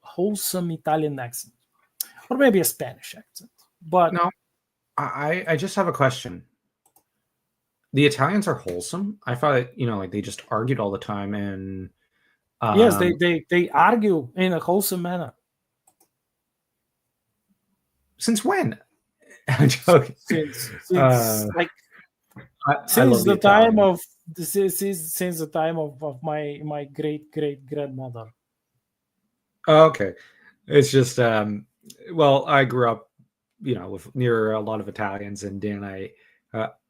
wholesome Italian accent, or maybe a Spanish accent. But No, I just have a question. The Italians are wholesome. I thought, like they just argued all the time, and yes, um, they argue in a wholesome manner since when? I'm joking. since like I love since the the time Italians. of since the time of my great grandmother. Okay, it's just well, I grew up, with near a lot of Italians, and then I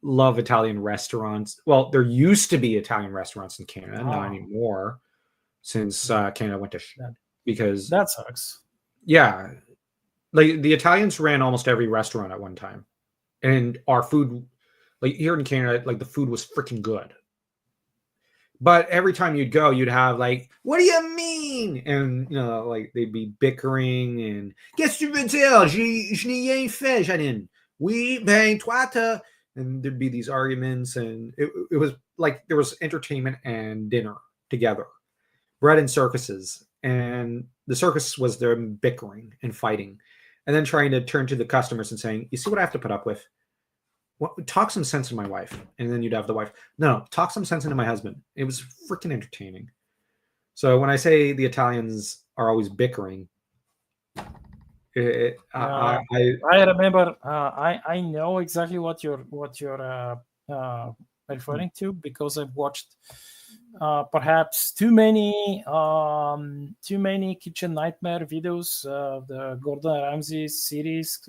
love Italian restaurants. Well, there used to be Italian restaurants in Canada, not Ah, anymore, since Canada went to that because that sucks. yeah, like the Italians ran almost every restaurant at one time, and our food, like here in Canada, like the food was freaking good. But every time you'd go, you'd have like, "What do you mean?" And like they'd be bickering and "Qu'est-ce que tu veux dire? Je n'ai rien fait, Janine. Oui, ben toi, and there'd be these arguments, and it was like there was entertainment and dinner together, bread and circuses, and the circus was them bickering and fighting, and then trying to turn to the customers and saying, "You see what I have to put up with? Talk some sense into my wife." And then you'd have the wife, no, talk some sense into my husband. It was freaking entertaining. So when I say the Italians are always bickering, it, Uh, I I remember. I know exactly what you're referring to because I've watched perhaps too many kitchen nightmare videos of the Gordon Ramsay series,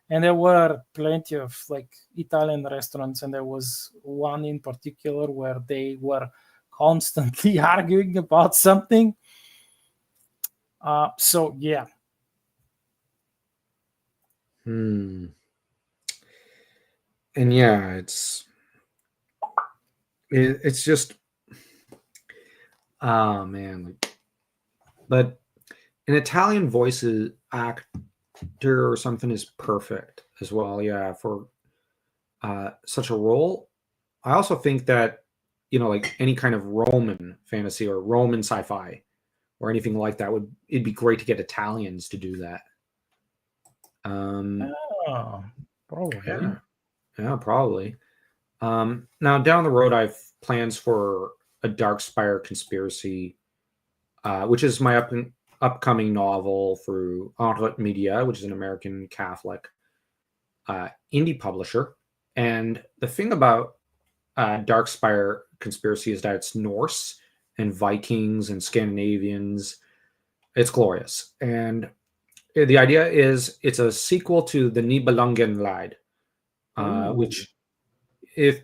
and there were plenty of like Italian restaurants, and there was one in particular where they were constantly arguing about something. So yeah, hmm. And yeah, it's just, oh man, but an Italian voices actor or something is perfect as well. Yeah, for such a role. I also think that like any kind of Roman fantasy or Roman sci-fi or anything like that it'd be great to get Italians to do that. Um, oh, probably. yeah, yeah, probably. Now down the road, I've plans for a Dark Spire conspiracy, which is my upcoming novel through Enroute Media, which is an American Catholic indie publisher. And the thing about Dark Spire conspiracy is that it's Norse and Vikings and Scandinavians. It's glorious. And the idea is it's a sequel to the Nibelungen Ooh. which, if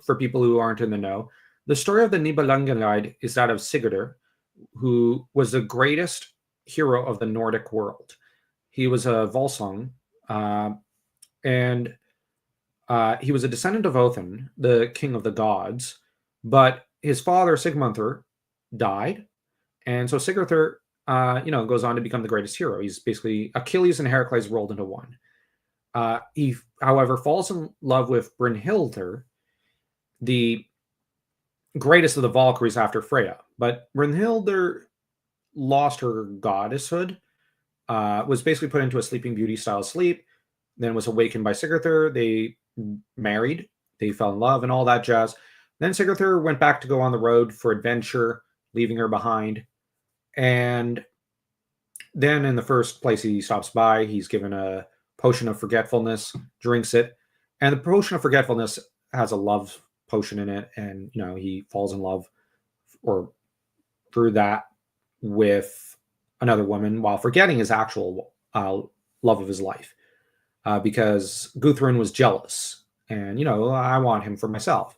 for people who aren't in the know, the story of the Nibelungen is that of Sigurdur, who was the greatest hero of the Nordic world. He was a Volsung, and he was a descendant of Othin, the king of the gods, but his father Sigmundur died, and so Sigurdur, goes on to become the greatest hero. He's basically Achilles and Heracles rolled into one. He, however, falls in love with Brynhildr, the greatest of the Valkyries after Freya. But Brynhildr lost her goddesshood, was basically put into a Sleeping Beauty style sleep, then was awakened by Sigurdur. They married, they fell in love, and all that jazz. Then Sigurdur went back to go on the road for adventure, leaving her behind. And then, in the first place he stops by, he's given a potion of forgetfulness, drinks it, and the potion of forgetfulness has a love potion in it, and he falls in love, or through that, with another woman while forgetting his actual love of his life, because Guthrun was jealous, and I want him for myself.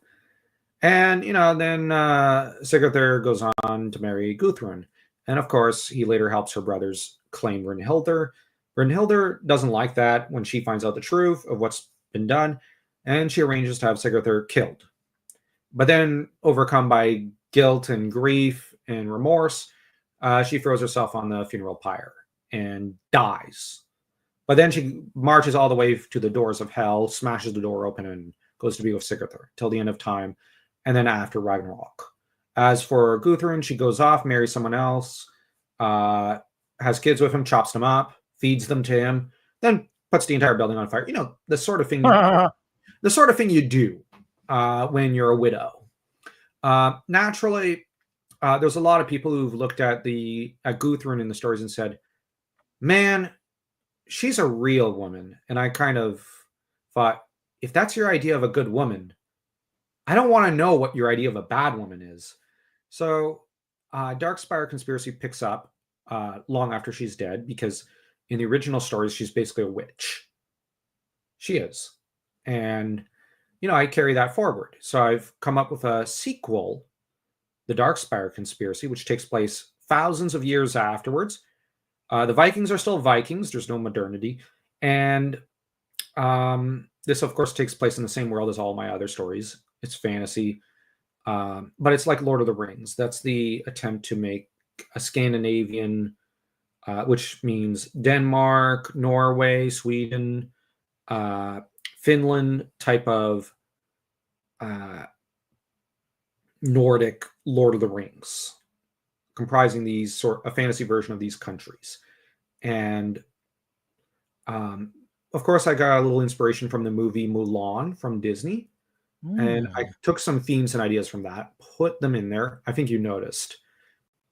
And then Sigurdur goes on to marry Guthrun, and of course he later helps her brothers claim Brynhildr. Brynhildr doesn't like that when she finds out the truth of what's been done, and she arranges to have Sigurdur killed. But then, overcome by guilt and grief and remorse, she throws herself on the funeral pyre and dies. But then she marches all the way to the doors of hell, smashes the door open, and goes to be with Sigurdur till the end of time, and then after Ragnarok. As for Guthrun, she goes off, marries someone else, has kids with him, chops them up, feeds them to him, then puts the entire building on fire. The sort of thing. The sort of thing you do when you're a widow. Naturally, there's a lot of people who've looked at Guthrun in the stories and said, "Man, she's a real woman." And I kind of thought, if that's your idea of a good woman, I don't want to know what your idea of a bad woman is. So Darkspire Conspiracy picks up long after she's dead, because in the original stories, she's basically a witch. She is. And, I carry that forward. So I've come up with a sequel, The Darkspire Conspiracy, which takes place thousands of years afterwards. The Vikings are still Vikings. There's no modernity. And this, of course, takes place in the same world as all my other stories. It's fantasy. But it's like Lord of the Rings. That's the attempt to make a Scandinavian, which means Denmark, Norway, Sweden, Finland type of Nordic Lord of the Rings, comprising a fantasy version of these countries. And of course, I got a little inspiration from the movie Mulan from Disney. And I took some themes and ideas from that, put them in there. I think you noticed,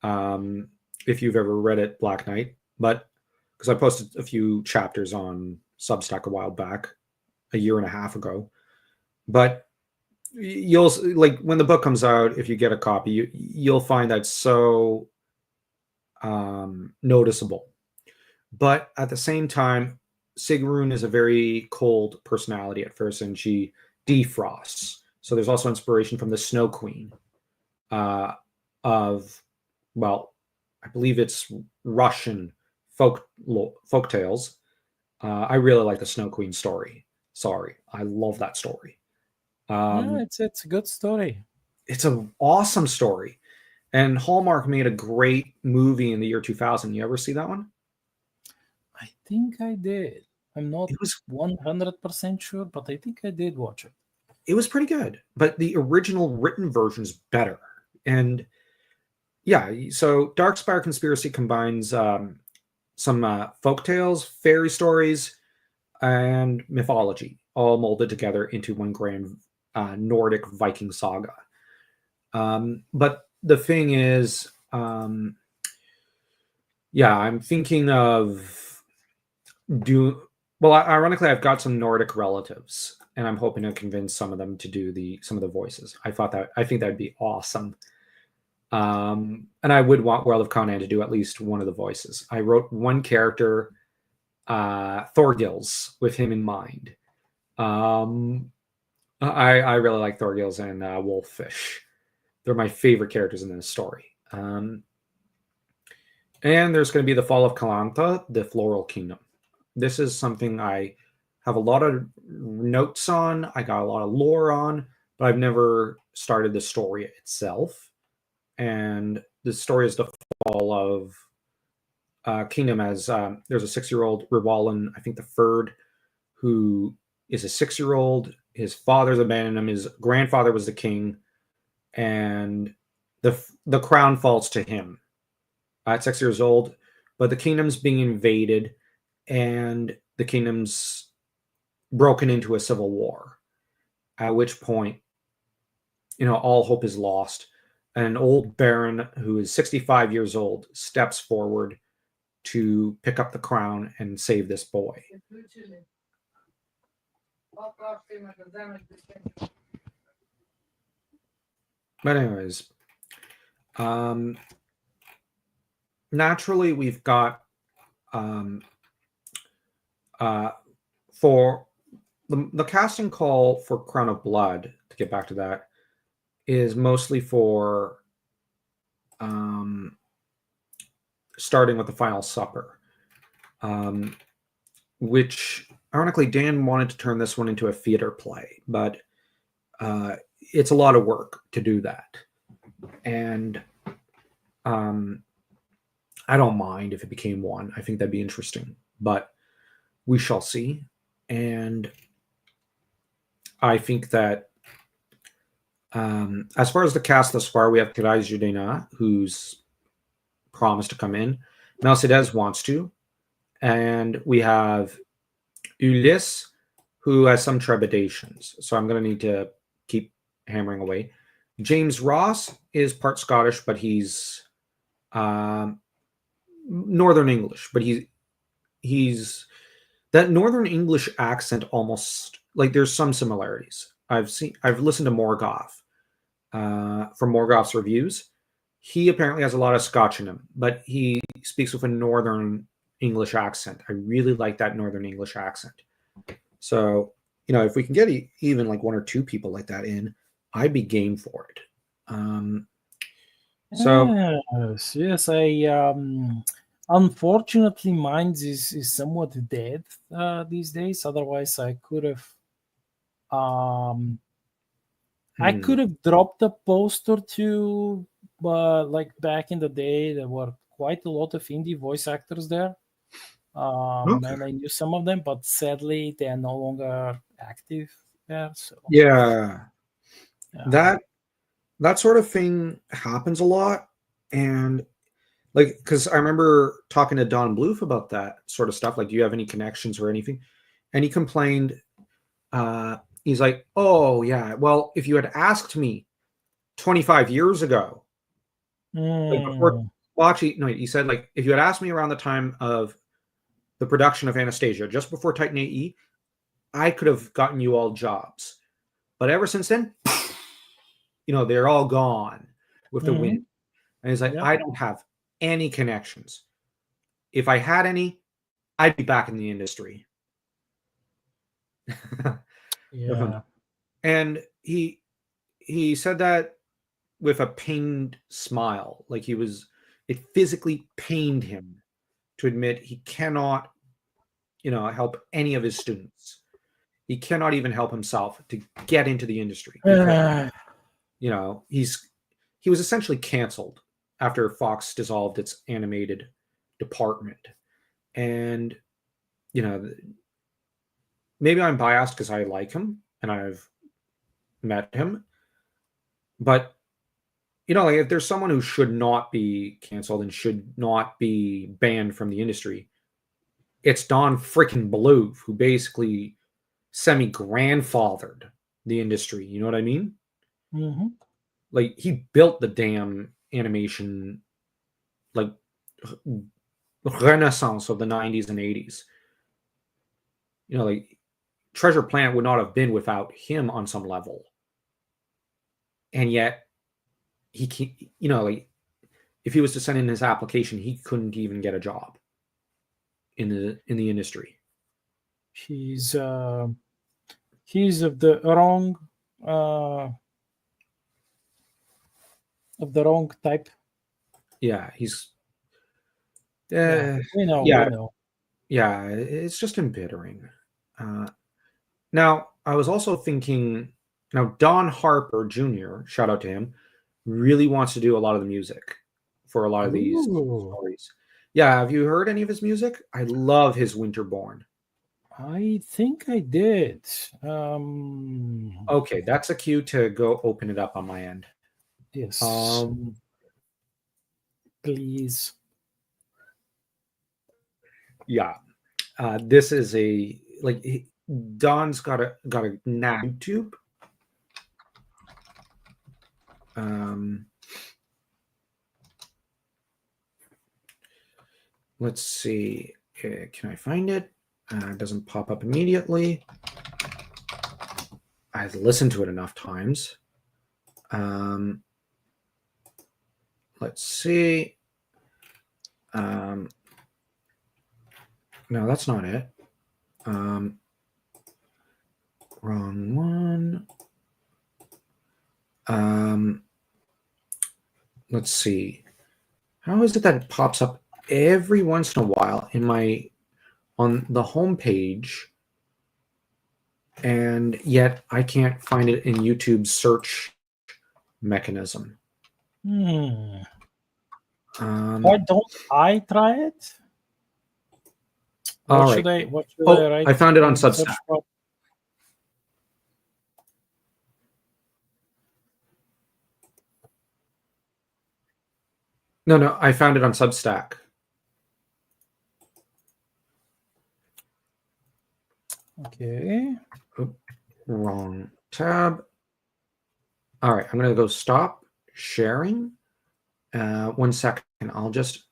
if you've ever read it, Black Knight, but because I posted a few chapters on Substack a while back, a year and a half ago. But you'll, like, when the book comes out, if you get a copy, you'll find that so noticeable. But at the same time, Sigrun is a very cold personality at first, and she defrosts. So there's also inspiration from the Snow Queen of, well, I believe it's Russian folk tales. I really like the Snow Queen story. Sorry, I love that story. Yeah, it's a good story. It's an awesome story. And Hallmark made a great movie in the year 2000. You ever see that one? I think I did. I'm not 100% sure, but I think I did watch it. It was pretty good, but the original written version is better. And yeah, so Darkspire Conspiracy combines some folk tales, fairy stories, and mythology, all molded together into one grand Nordic Viking saga. But the thing is, I'm thinking of ironically, I've got some Nordic relatives, and I'm hoping to convince some of them to do some of the voices. I think that'd be awesome. And I would want World of Conan to do at least one of the voices. I wrote one character, Thorgils, with him in mind. I really like Thorgils and Wolffish. They're my favorite characters in this story. And there's going to be the Fall of Kalantha, the Floral Kingdom. This is something I have a lot of notes on. I got a lot of lore on, but I've never started the story itself. And the story is the fall of kingdom, as there's a 6-year-old Rivalen, I think the third, who is a 6-year-old. His father's abandoned him. His grandfather was the king, and the crown falls to him at 6 years old. But the kingdom's being invaded, and the kingdom's broken into a civil war. At which point, all hope is lost. And an old baron who is 65 years old steps forward to pick up the crown and save this boy. But anyways, naturally we've got for the casting call for Crown of Blood, to get back to that, is mostly for starting with the Final Supper, which ironically Dan wanted to turn this one into a theater play, but it's a lot of work to do that, and I don't mind if it became one. I think that'd be interesting, but we shall see. And I think that as far as the cast thus far, we have Kirai Judena, who's promised to come in. Melcides wants to. And we have Ulysse, who has some trepidations. So I'm going to need to keep hammering away. James Ross is part Scottish, but he's Northern English. But he's that Northern English accent almost, like, there's some similarities. I've listened to Morgoth from Morgoth's reviews. He apparently has a lot of Scotch in him, but he speaks with a Northern English accent. I really like that Northern English accent. So, if we can get even like one or two people like that in, I'd be game for it. Yes, I unfortunately mine is somewhat dead these days. Otherwise, I could have dropped a post or two, but like back in the day, there were quite a lot of indie voice actors there. And I knew some of them, but sadly, they are no longer active there. So that sort of thing happens a lot, and like, because I remember talking to Don Bluth about that sort of stuff. Like, do you have any connections or anything? And he complained. He's like, "Oh yeah, well, if you had asked me 25 years ago, like before." Well, actually, no, he said, like, if you had asked me around the time of the production of Anastasia, just before Titan AE, I could have gotten you all jobs. But ever since then, they're all gone with the wind. And he's like, I don't have any connections. If I had any, I'd be back in the industry. Yeah. And he said that with a pained smile. Like, it physically pained him to admit he cannot, help any of his students. He cannot even help himself to get into the industry. Because, he was essentially canceled after Fox dissolved its animated department. And, maybe I'm biased because I like him and I've met him. But, like, if there's someone who should not be canceled and should not be banned from the industry, it's Don freaking Bluth, who basically semi-grandfathered the industry. You know what I mean? Mm-hmm. Like, he built the damn animation, like, renaissance of the 90s and 80s. Like, Treasure Planet would not have been without him on some level. And yet, like, if he was to send in his application, he couldn't even get a job in the industry. He's of the wrong type. Yeah, he's. We know. Yeah, it's just embittering. Now, I was also thinking. Now, Don Harper Jr., shout out to him, really wants to do a lot of the music for a lot of these stories. Yeah, have you heard any of his music? I love his Winterborn. I think I did. Okay, that's a cue to go open it up on my end. Yes. Please. Yeah, this is Don's got a YouTube. Let's see. Can I find it? It doesn't pop up immediately. I've listened to it enough times. Let's see. No, that's not it. Wrong one. Let's see. How is it that it pops up every once in a while on the home page, and yet I can't find it in YouTube's search mechanism? Why don't I try it? What should I write? I found it on Substack. No, I found it on Substack. Okay. Wrong tab. All right, I'm going to go stop sharing. 1 second. I'll just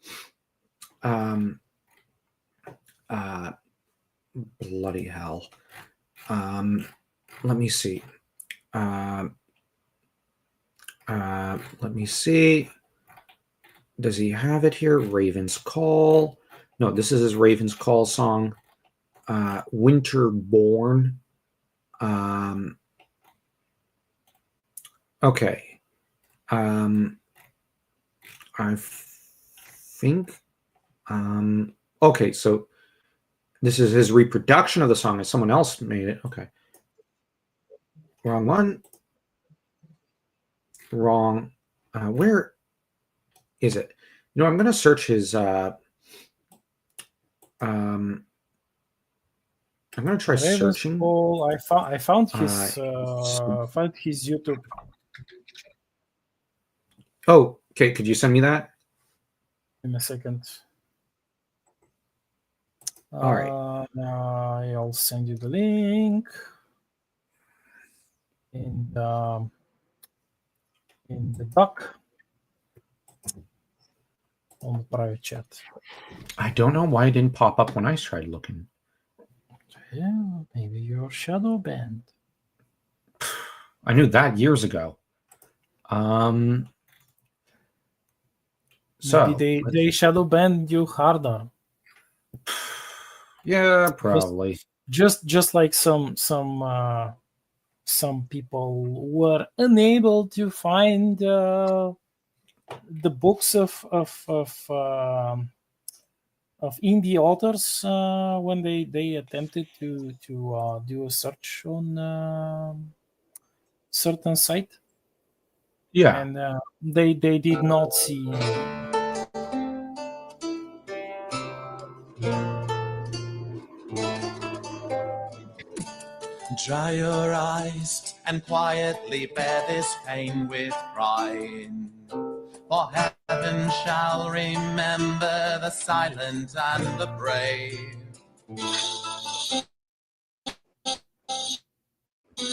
bloody hell. Let me see. Let me see. Does he have it here? Raven's Call. No, this is his Raven's Call song. Winterborn. Okay. I think. Okay, so this is his reproduction of the song, as someone else made it. Okay. Wrong one. Wrong. Where is it? I'm going to search his. I'm going to try searching. I found his YouTube. Oh, okay. Could you send me that? In a second. All right. I'll send you the link. In the doc on the private chat. I don't know why it didn't pop up when I tried looking. Yeah, maybe you're shadow banned. I knew that years ago. Maybe they shadow banned you harder. Yeah, probably. Just like some people were unable to find the books of indie authors when they attempted to do a search on certain site. Yeah. And they did not see. Dry your eyes and quietly bear this pain with pride. For heaven shall remember the silent and the brave.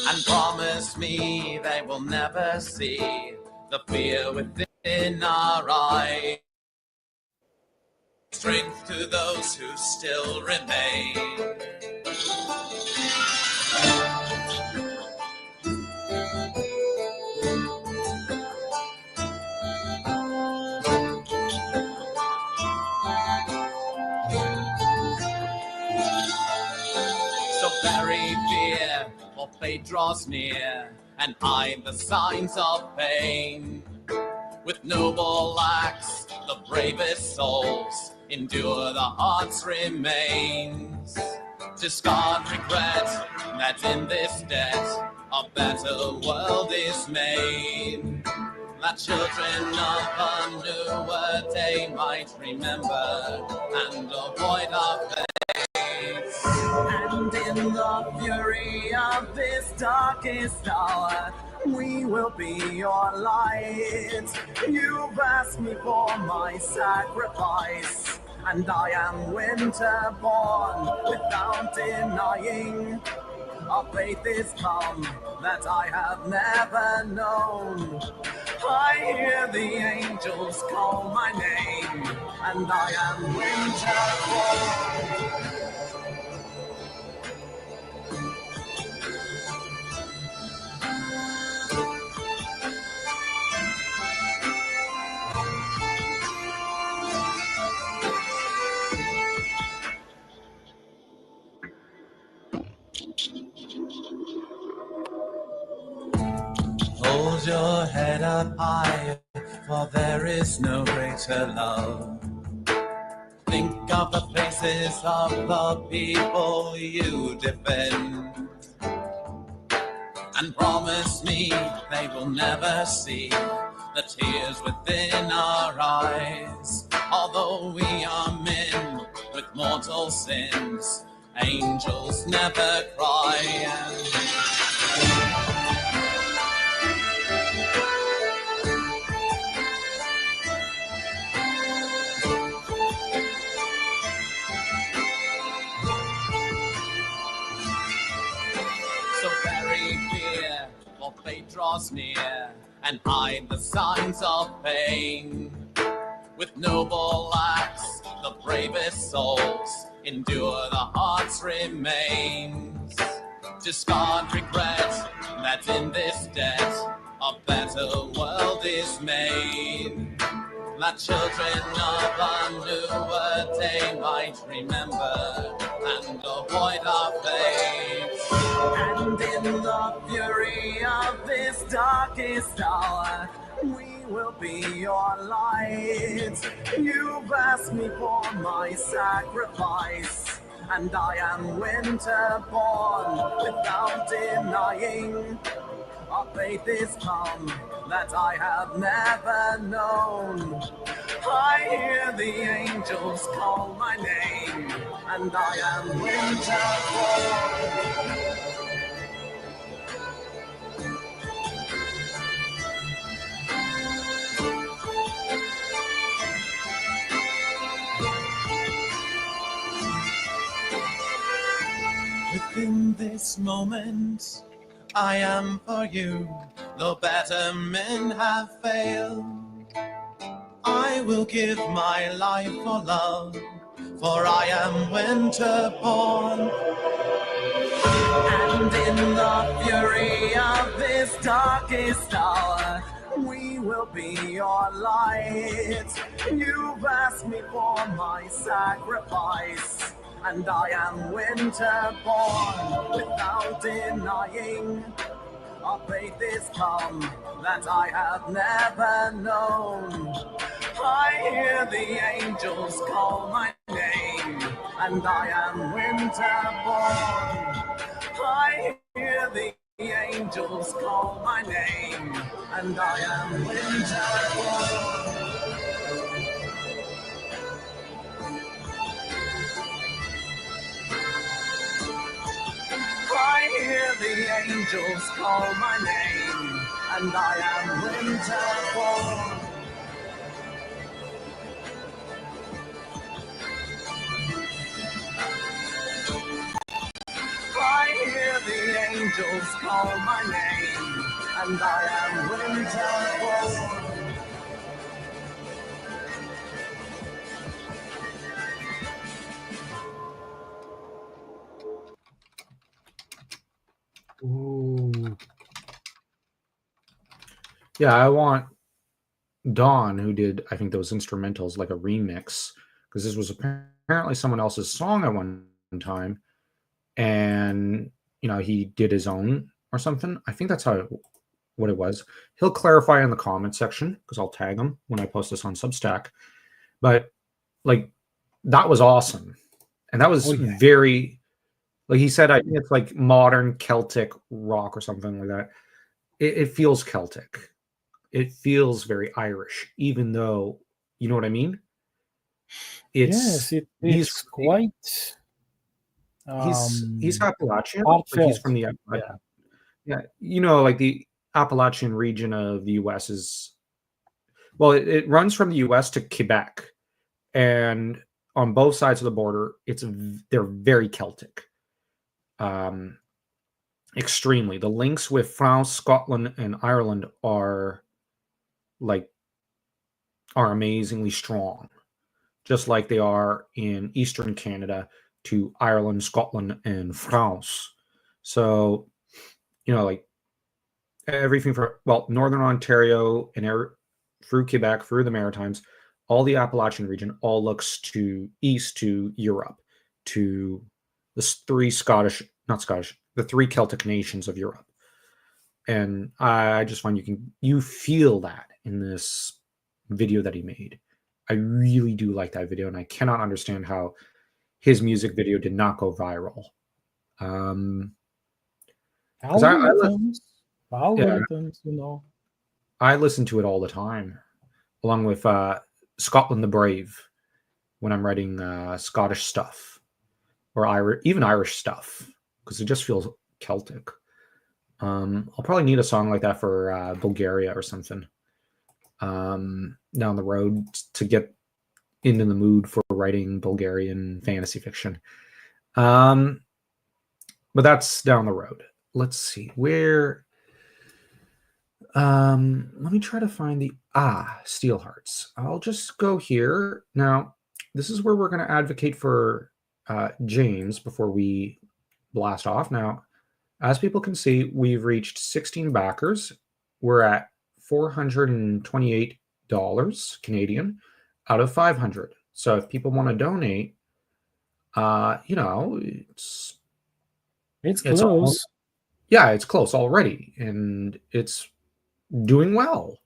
And promise me they will never see the fear within our eyes. Strength to those who still remain. So bury fear, for fate draws near, and hide the signs of pain. With noble acts, the bravest souls endure the heart's remains. Discard regret that in this debt a better world is made. That children of a newer day might remember and avoid our fate. And in the fury of this darkest hour, we will be your light. You've asked me for my sacrifice, and I am winter born without denying. Our faith is come that I have never known. I hear the angels call my name, and I am winter born. Hold your head up high, for there is no greater love. Think of the faces of the people you defend, and promise me they will never see the tears within our eyes. Although we are men with mortal sins, angels never cry. So very fear, for fate draws near, and hide the signs of pain. With noble acts, the bravest souls endure, the heart's remains. Discard regret that in this debt a better world is made. That children of a newer day might remember and avoid our fate. And in the fury of this darkest hour, we will be your light. You've asked me for my sacrifice, and I am winter born without denying. Our faith is come that I have never known. I hear the angels call my name, and I am winter born. Within this moment, I am for you, though better men have failed. I will give my life for love, for I am winter born. And in the fury of this darkest hour, we will be your light. You've asked me for my sacrifice, and I am winter born without denying. Our faith is come that I have never known. I hear the angels call my name, and I am winter born. I hear the angels call my name, and I am winter born. I hear the angels call my name, and I am winter born. I hear the angels call my name, and I am winter born. Ooh. Yeah, I want Dawn, who did, I think, those instrumentals, like a remix, because this was apparently someone else's song at one time, and he did his own or something. I think that's what it was. He'll clarify in the comment section, because I'll tag him when I post this on Substack. But like, that was awesome, and that was very, like he said, I think it's like modern Celtic rock or something like that. It feels Celtic. It feels very Irish, even though, you know what I mean? It's quite He's Appalachian, like he's Heartfelt. from the Yeah. yeah, you know, like the Appalachian region of the U.S. is well, it runs from the U.S. to Quebec, and on both sides of the border, they're very Celtic, um, extremely. The links with France, Scotland, and Ireland like are amazingly strong, just like they are in Eastern Canada to Ireland, Scotland, and France. So, like everything from Northern Ontario and through Quebec, through the Maritimes, all the Appalachian region all looks to east to Europe, to the three Celtic nations of Europe. And I just find you feel that in this video that he made. I really do like that video, and I cannot understand how his music video did not go viral. Because algorithms, I listen to it all the time, along with Scotland the Brave when I'm writing Scottish stuff or even Irish stuff, because it just feels Celtic. I'll probably need a song like that for Bulgaria or something down the road to get into the mood for writing Bulgarian fantasy fiction. But that's down the road. Let's see where. Let me try to find the Steel Hearts. I'll just go here. Now, this is where we're going to advocate for James before we blast off. Now, as people can see, we've reached 16 backers. We're at $428 Canadian out of 500. So if people want to donate, it's close. It's close already, and it's doing well.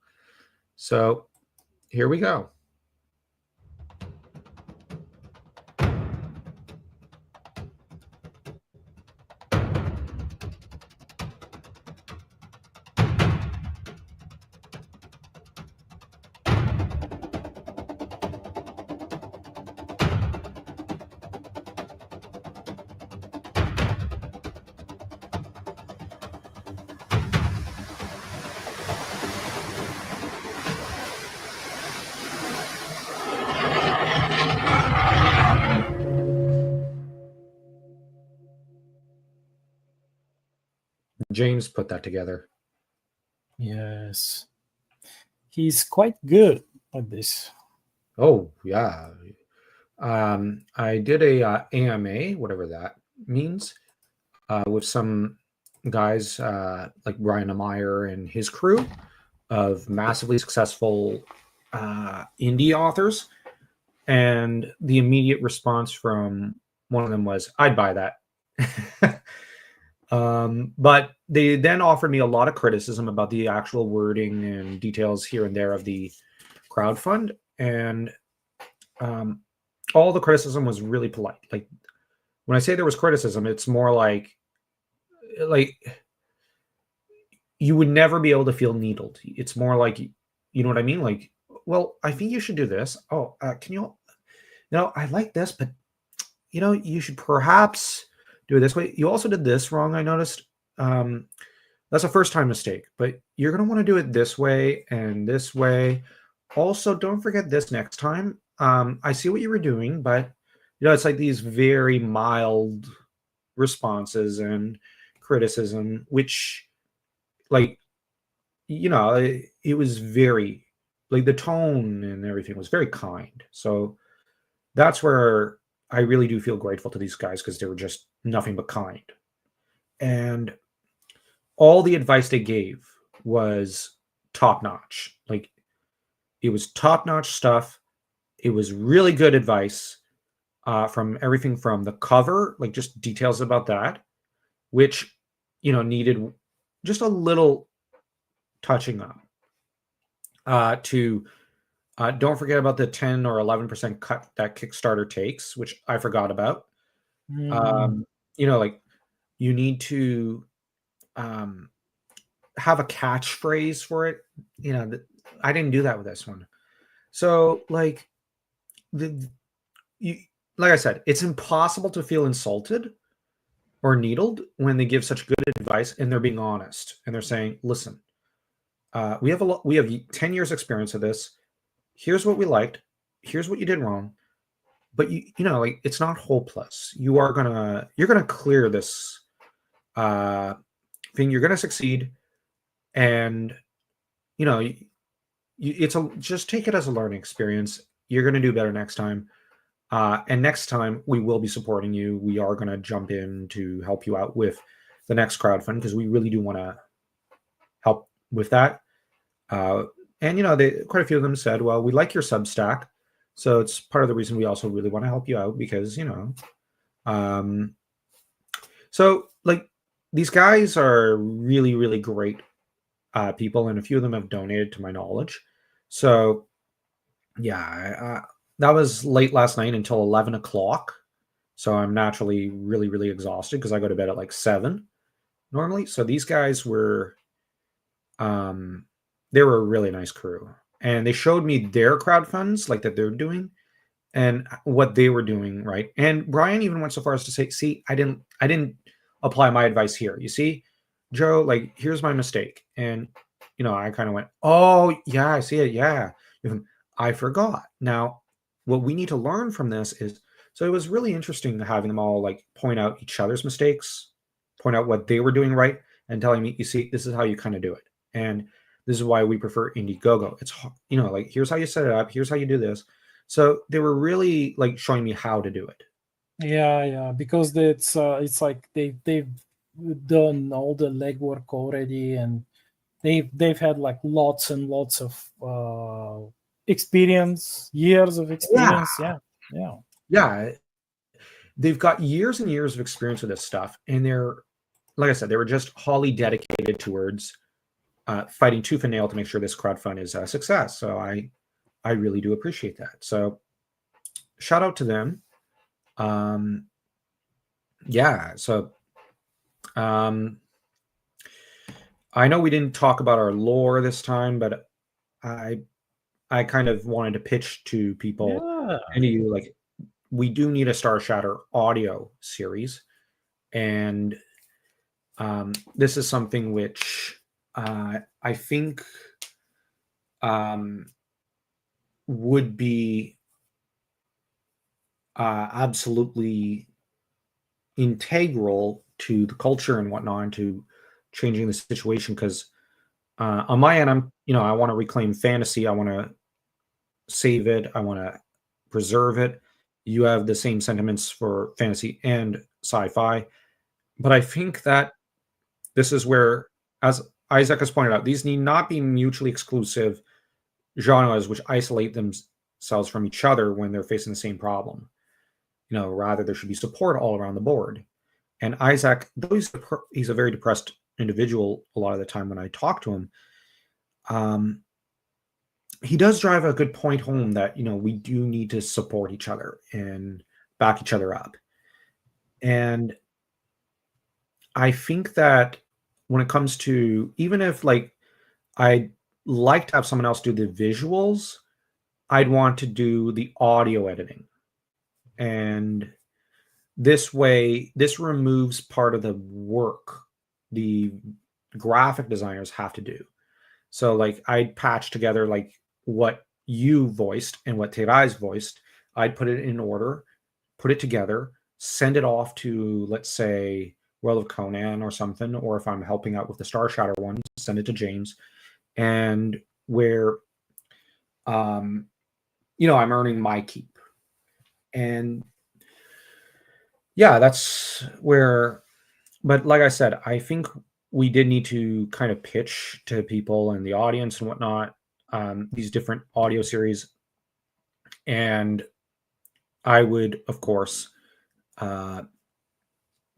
So here we go. James put that together. Yes. He's quite good at this. Oh, yeah. I did a AMA, whatever that means, with some guys like Brian Ameyer and his crew of massively successful indie authors. And the immediate response from one of them was, I'd buy that. But they then offered me a lot of criticism about the actual wording and details here and there of the crowdfund. And all the criticism was really polite. Like when I say there was criticism, it's more like you would never be able to feel needled. It's more like, you know what I mean? Like, well, I think you should do this. Oh, can you, I like this, but you should perhaps do it this way. You also did this wrong, I noticed. That's a first time mistake, but you're going to want to do it this way and this way. Also, don't forget this next time. I see what you were doing, but it's like these very mild responses and criticism, which it was very, like, the tone and everything was very kind. So that's where I really do feel grateful to these guys, because they were just nothing but kind. And all the advice they gave was top notch. Like, it was top notch stuff. It was really good advice from everything from the cover, like just details about that, which, needed just a little touching up, to don't forget about the 10 or 11% cut that Kickstarter takes, which I forgot about. Like, you need to have a catchphrase for it. I didn't do that with this one. So, like I said, it's impossible to feel insulted or needled when they give such good advice and they're being honest and they're saying, "Listen, we have 10 years experience of this. Here's what we liked. Here's what you did wrong. But like it's not hopeless. You're gonna clear this uh, thing. You're gonna succeed, and you know, just take it as a learning experience. You're gonna do better next time. And next time we will be supporting you. We are gonna jump in to help you out with the next crowdfund because we really do want to help with that." And quite a few of them said, "Well, we like your Substack, so it's part of the reason we also really want to help you out because so like these guys are really, really great people, and a few of them have donated to my knowledge. So yeah, that was late last night until 11 o'clock. So I'm naturally really, really exhausted because I go to bed at like 7 normally. So these guys were they were a really nice crew, and they showed me their crowdfunds like that they're doing and what they were doing, right? And Brian even went so far as to say, "See, I didn't apply my advice here. You see, Joe, like here's my mistake." And I kind of went, "Oh, yeah, I see it. Yeah. I forgot." Now, what we need to learn from this is so it was really interesting having them all like point out each other's mistakes, point out what they were doing right, and telling me, "You see, this is how you kind of do it." And this is why we prefer Indiegogo. It's like here's how you set it up, here's how you do this. So they were really like showing me how to do it. Yeah, because it's like they've done all the legwork already, and they've had like lots and lots of experience, years of Yeah, experience. Yeah. yeah. They've got years and years of experience with this stuff, and they're like I said, they were just wholly dedicated towards fighting tooth and nail to make sure this crowdfund is a success. So I really do appreciate that. So shout out to them. Yeah. So um, I know we didn't talk about our lore this time, but I kind of wanted to pitch to people Yeah. and to you like we do need a Star Shatter audio series, and this is something which I think would be absolutely integral to the culture and whatnot, and to changing the situation. Because on my end, I want to reclaim fantasy. I want to save it. I want to preserve it. You have the same sentiments for fantasy and sci-fi, but I think that this is where, as Isaac has pointed out, these need not be mutually exclusive genres which isolate themselves from each other when they're facing the same problem. Rather there should be support all around the board. And Isaac, though he's a very depressed individual a lot of the time when I talk to him, he does drive a good point home that we do need to support each other and back each other up. And I think that when it comes to, even if like I'd like to have someone else do the visuals, I'd want to do the audio editing. And this way, this removes part of the work the graphic designers have to do. So like I'd patch together like what you voiced and what Terai's voiced. I'd put it in order, put it together, send it off to, let's say, World of Conan or something, or if I'm helping out with the Star Shatter one, send it to James. And where I'm earning my keep. And yeah, that's where, but like I said, I think we did need to kind of pitch to people in the audience and whatnot, these different audio series. And I would, of course,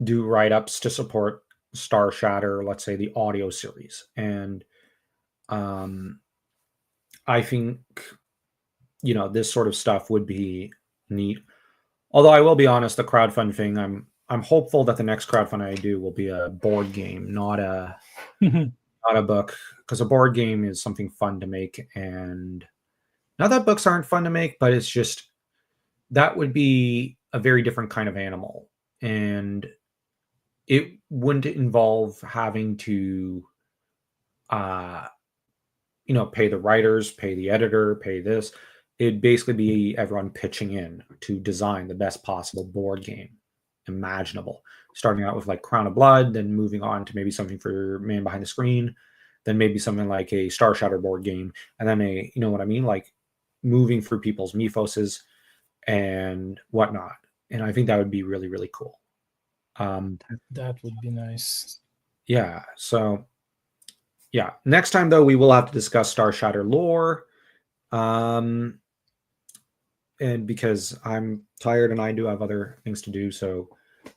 do write-ups to support Star Shatter, let's say the audio series. And I think, this sort of stuff would be neat. Although I will be honest, the crowdfund thing, I'm hopeful that the next crowdfund I do will be a board game, not a book, because a board game is something fun to make. And not that books aren't fun to make, but it's just that would be a very different kind of animal. And it wouldn't involve having to, uh, pay the writers, pay the editor, pay this. It'd basically be everyone pitching in to design the best possible board game imaginable. Starting out with like Crown of Blood, then moving on to maybe something for Man Behind the Screen, then maybe something like a Star Shatter board game, and then you know what I mean, like moving through people's mythoses and whatnot. And I think that would be really, really cool. That would be nice. Yeah. So yeah. Next time though, we will have to discuss Star Shatter lore. And because I'm tired and I do have other things to do, so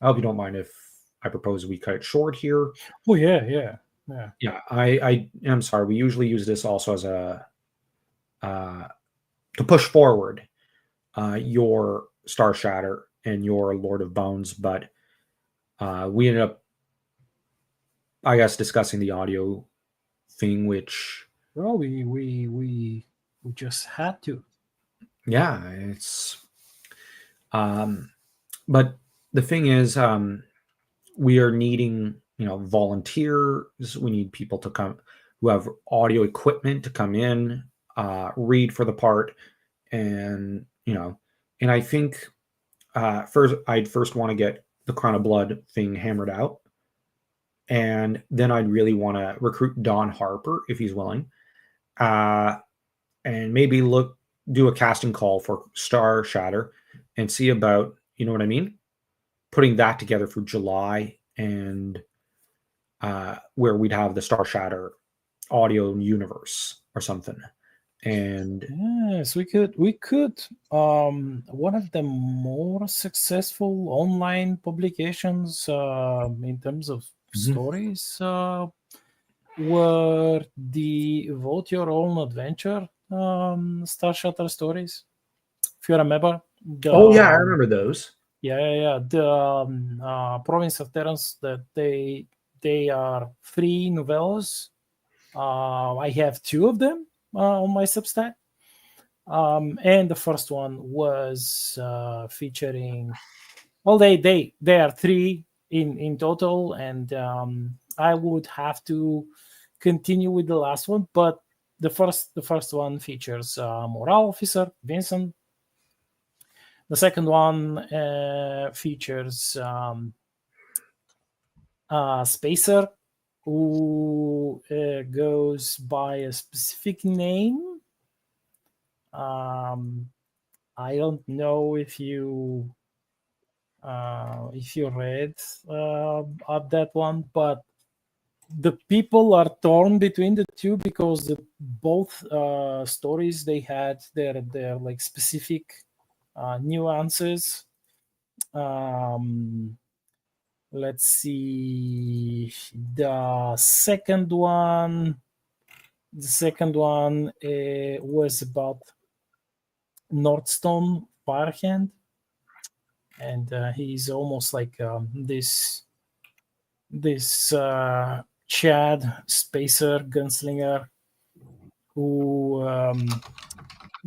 I hope you don't mind if I propose we cut it short here. Oh yeah. Yeah, I am sorry. We usually use this also as a to push forward your Star Shatter and your Lord of Bones, but we ended up, I guess, discussing the audio thing, which Well, we just had to. yeah, it's but the thing is, we are needing, volunteers. We need people to come who have audio equipment to come in, read for the part, and and I think I'd first want to get the Crown of Blood thing hammered out, and then I'd really want to recruit Don Harper if he's willing, and maybe do a casting call for Star Shatter, and see about, you know what I mean, putting that together for July, and where we'd have the Star Shatter audio universe or something. And Yes, we could one of the more successful online publications in terms of stories were the Vote Your Own Adventure Star Shatter stories. If you remember, oh yeah, I remember those. yeah. The Province of Terrans, that they are 3 novellas. I have 2 of them on my Substack. And the first one was featuring. Well, they are 3 in total, and I would have to continue with the last one. But the first one features morale officer Vincent. The second one features Spacer, who goes by a specific name. I don't know if you read up that one, but the people are torn between the two because both stories, they had their like specific nuances. Let's see, the second one was about Nordstone Firehand, and he's almost like this Chad Spacer gunslinger who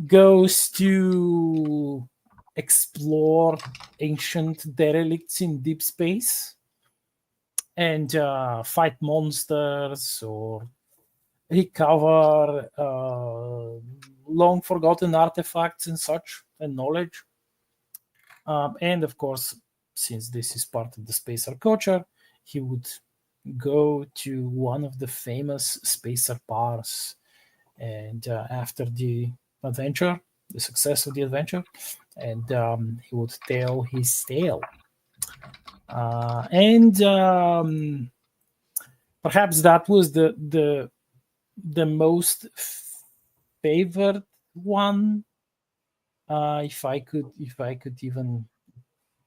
goes to explore ancient derelicts in deep space and fight monsters or recover long forgotten artifacts and such, and knowledge. And of course, since this is part of the Spacer culture, he would go to one of the famous Spacer bars, and after the success of the adventure, and he would tell his tale. And perhaps that was the most favored one, if I could even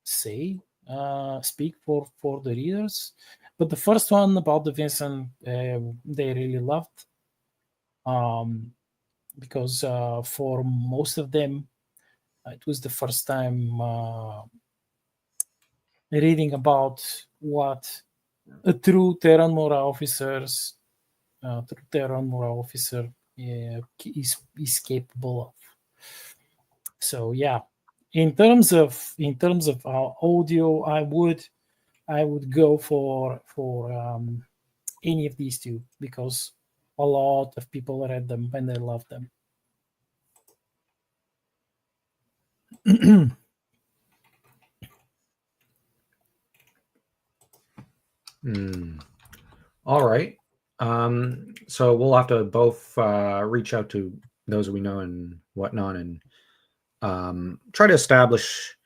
say, speak for the readers. But the first one about the Vincent, they really loved, because for most of them, it was the first time reading about what a true Terran morale officer is capable of. So yeah, in terms of audio, I would I would go for any of these two because a lot of people read them and they love them. All right. So we'll have to both reach out to those we know and whatnot, and try to establish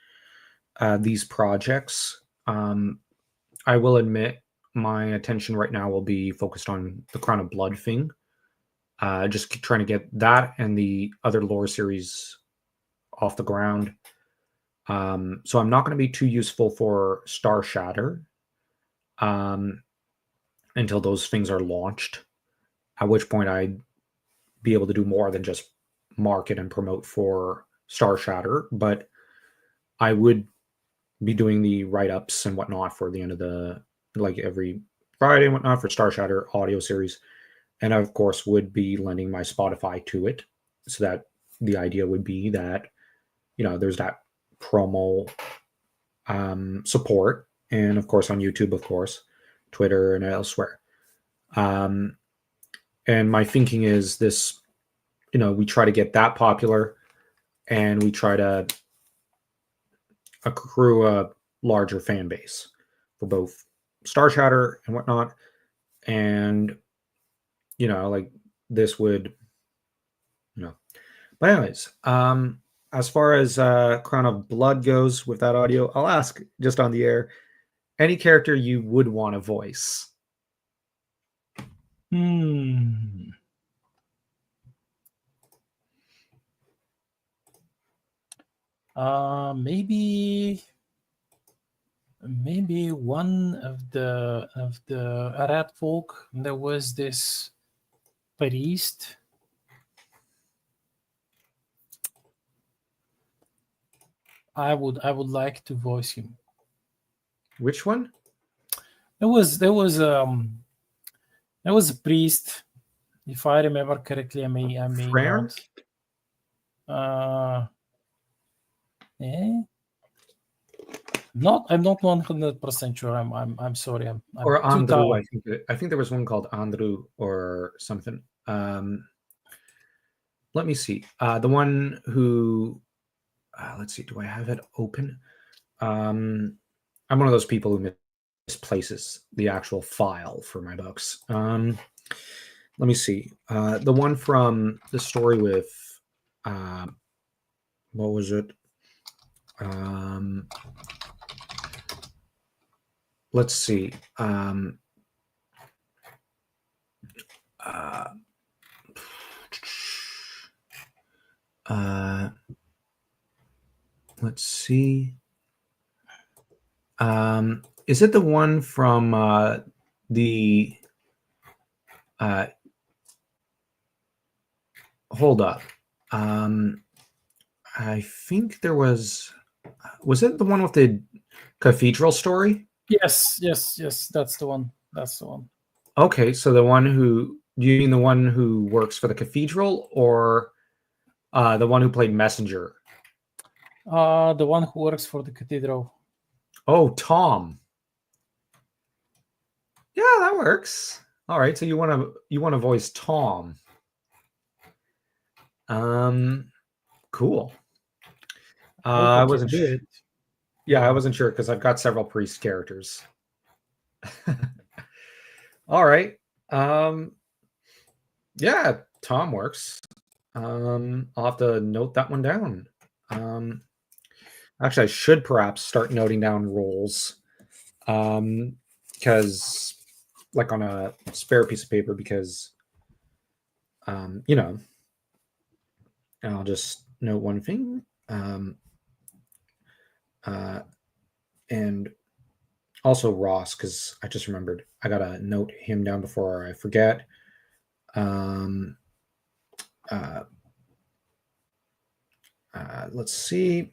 these projects. I will admit my attention right now will be focused on the Crown of Blood thing. Just trying to get that and the other lore series off the ground. So I'm not going to be too useful for Star Shatter until those things are launched, at which point I'd be able to do more than just market and promote for Star Shatter. But I would be doing the write-ups and whatnot for the end of the, like every Friday and whatnot for Star Shatter audio series. And I, of course, would be lending my Spotify to it, so that the idea would be that, there's that promo support, and of course on YouTube, of course, Twitter and elsewhere. And my thinking is this, we try to get that popular, and we try to accrue a larger fan base for both Star Shatter and whatnot. And, like this would, but anyways, as far as Crown of Blood goes with that audio, I'll ask just on the air, any character you would want to voice? Maybe one of the rat folk. There was this priest. I would like to voice him. Which one? There was a priest, if I remember correctly. I may Frere? not. I'm not 100% sure. I'm sorry. I'm or too Andrew, tired. I think there was one called Andrew or something. Let me see. The one who, let's see, do I have it open? I'm one of those people who misplaces the actual file for my books. Let me see. The one from the story with, what was it? Let's see. Let's see. Is it the one from the? Hold up. I think there was. Was it the one with the cathedral story? Yes. That's the one. Okay, so the one who, do you mean the one who works for the cathedral, or the one who played Messenger? The one who works for the cathedral. Oh, Tom. Yeah, that works. All right, so you want to voice Tom. Cool. I wasn't sure. Yeah, I wasn't sure because I've got several priest characters. All right. Yeah, Tom works. I'll have to note that one down. Actually, I should perhaps start noting down roles, because, like, on a spare piece of paper, because, and I'll just note one thing. And also Ross, because I just remembered I gotta note him down before I forget. Let's see.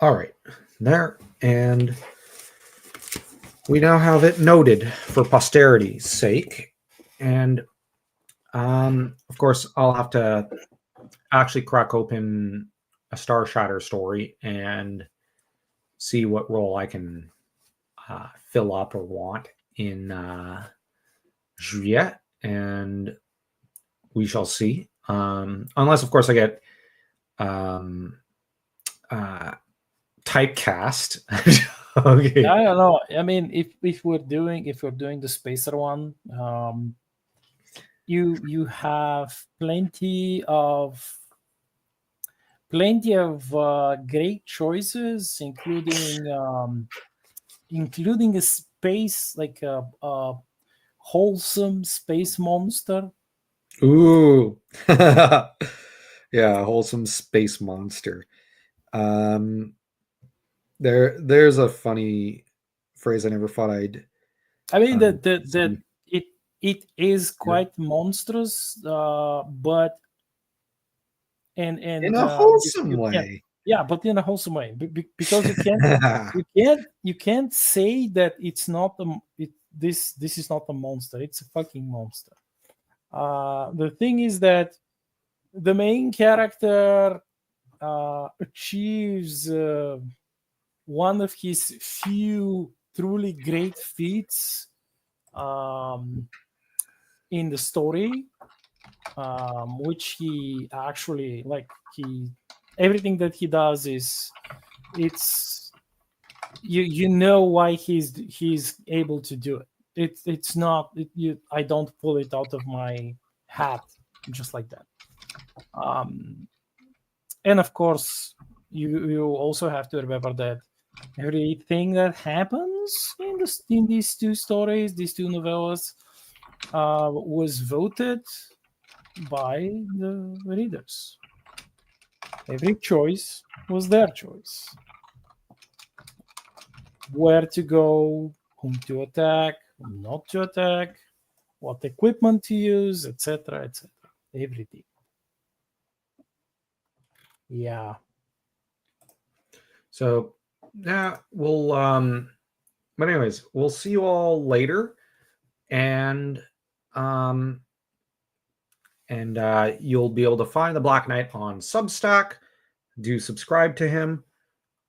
All right, there, and we now have it noted for posterity's sake. And of course, I'll have to actually crack open a Star Shatter story and see what role I can fill up or want in Juliet, and we shall see. Unless, of course, I get typecast. Okay. I don't know. I mean, if we're doing the spacer one, you have plenty of great choices, including a space, like a wholesome space monster. Ooh. Yeah, wholesome space monster. There's a funny phrase I never thought I'd I mean that see. it is quite monstrous, but and In a you, wholesome you can't, way. yeah, but in a wholesome way, because you can't say that it's not this is not a monster. It's a fucking monster. The thing is that the main character achieves one of his few truly great feats in the story, which he actually, like, everything that he does is, it's, you know why he's able to do it. It's not I don't pull it out of my hat just like that. And of course, you also have to remember that everything that happens in these two stories, these two novellas, was voted by the readers. Every choice was their choice. Where to go, whom to attack, whom not to attack, what equipment to use, etc., etc. Everything. Yeah. So yeah, we'll but anyways, we'll see you all later, and you'll be able to find the Black Knight on Substack. Do subscribe to him,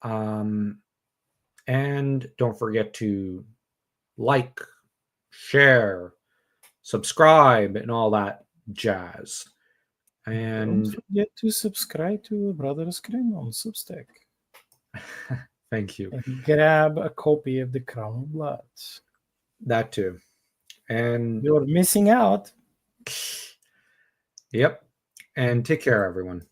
and don't forget to like, share, subscribe, and all that jazz. And don't forget to subscribe to Brother Screen on Substack. thank you. And grab a copy of The Crown of Blood. That too. And You're missing out. yep. And take care, everyone.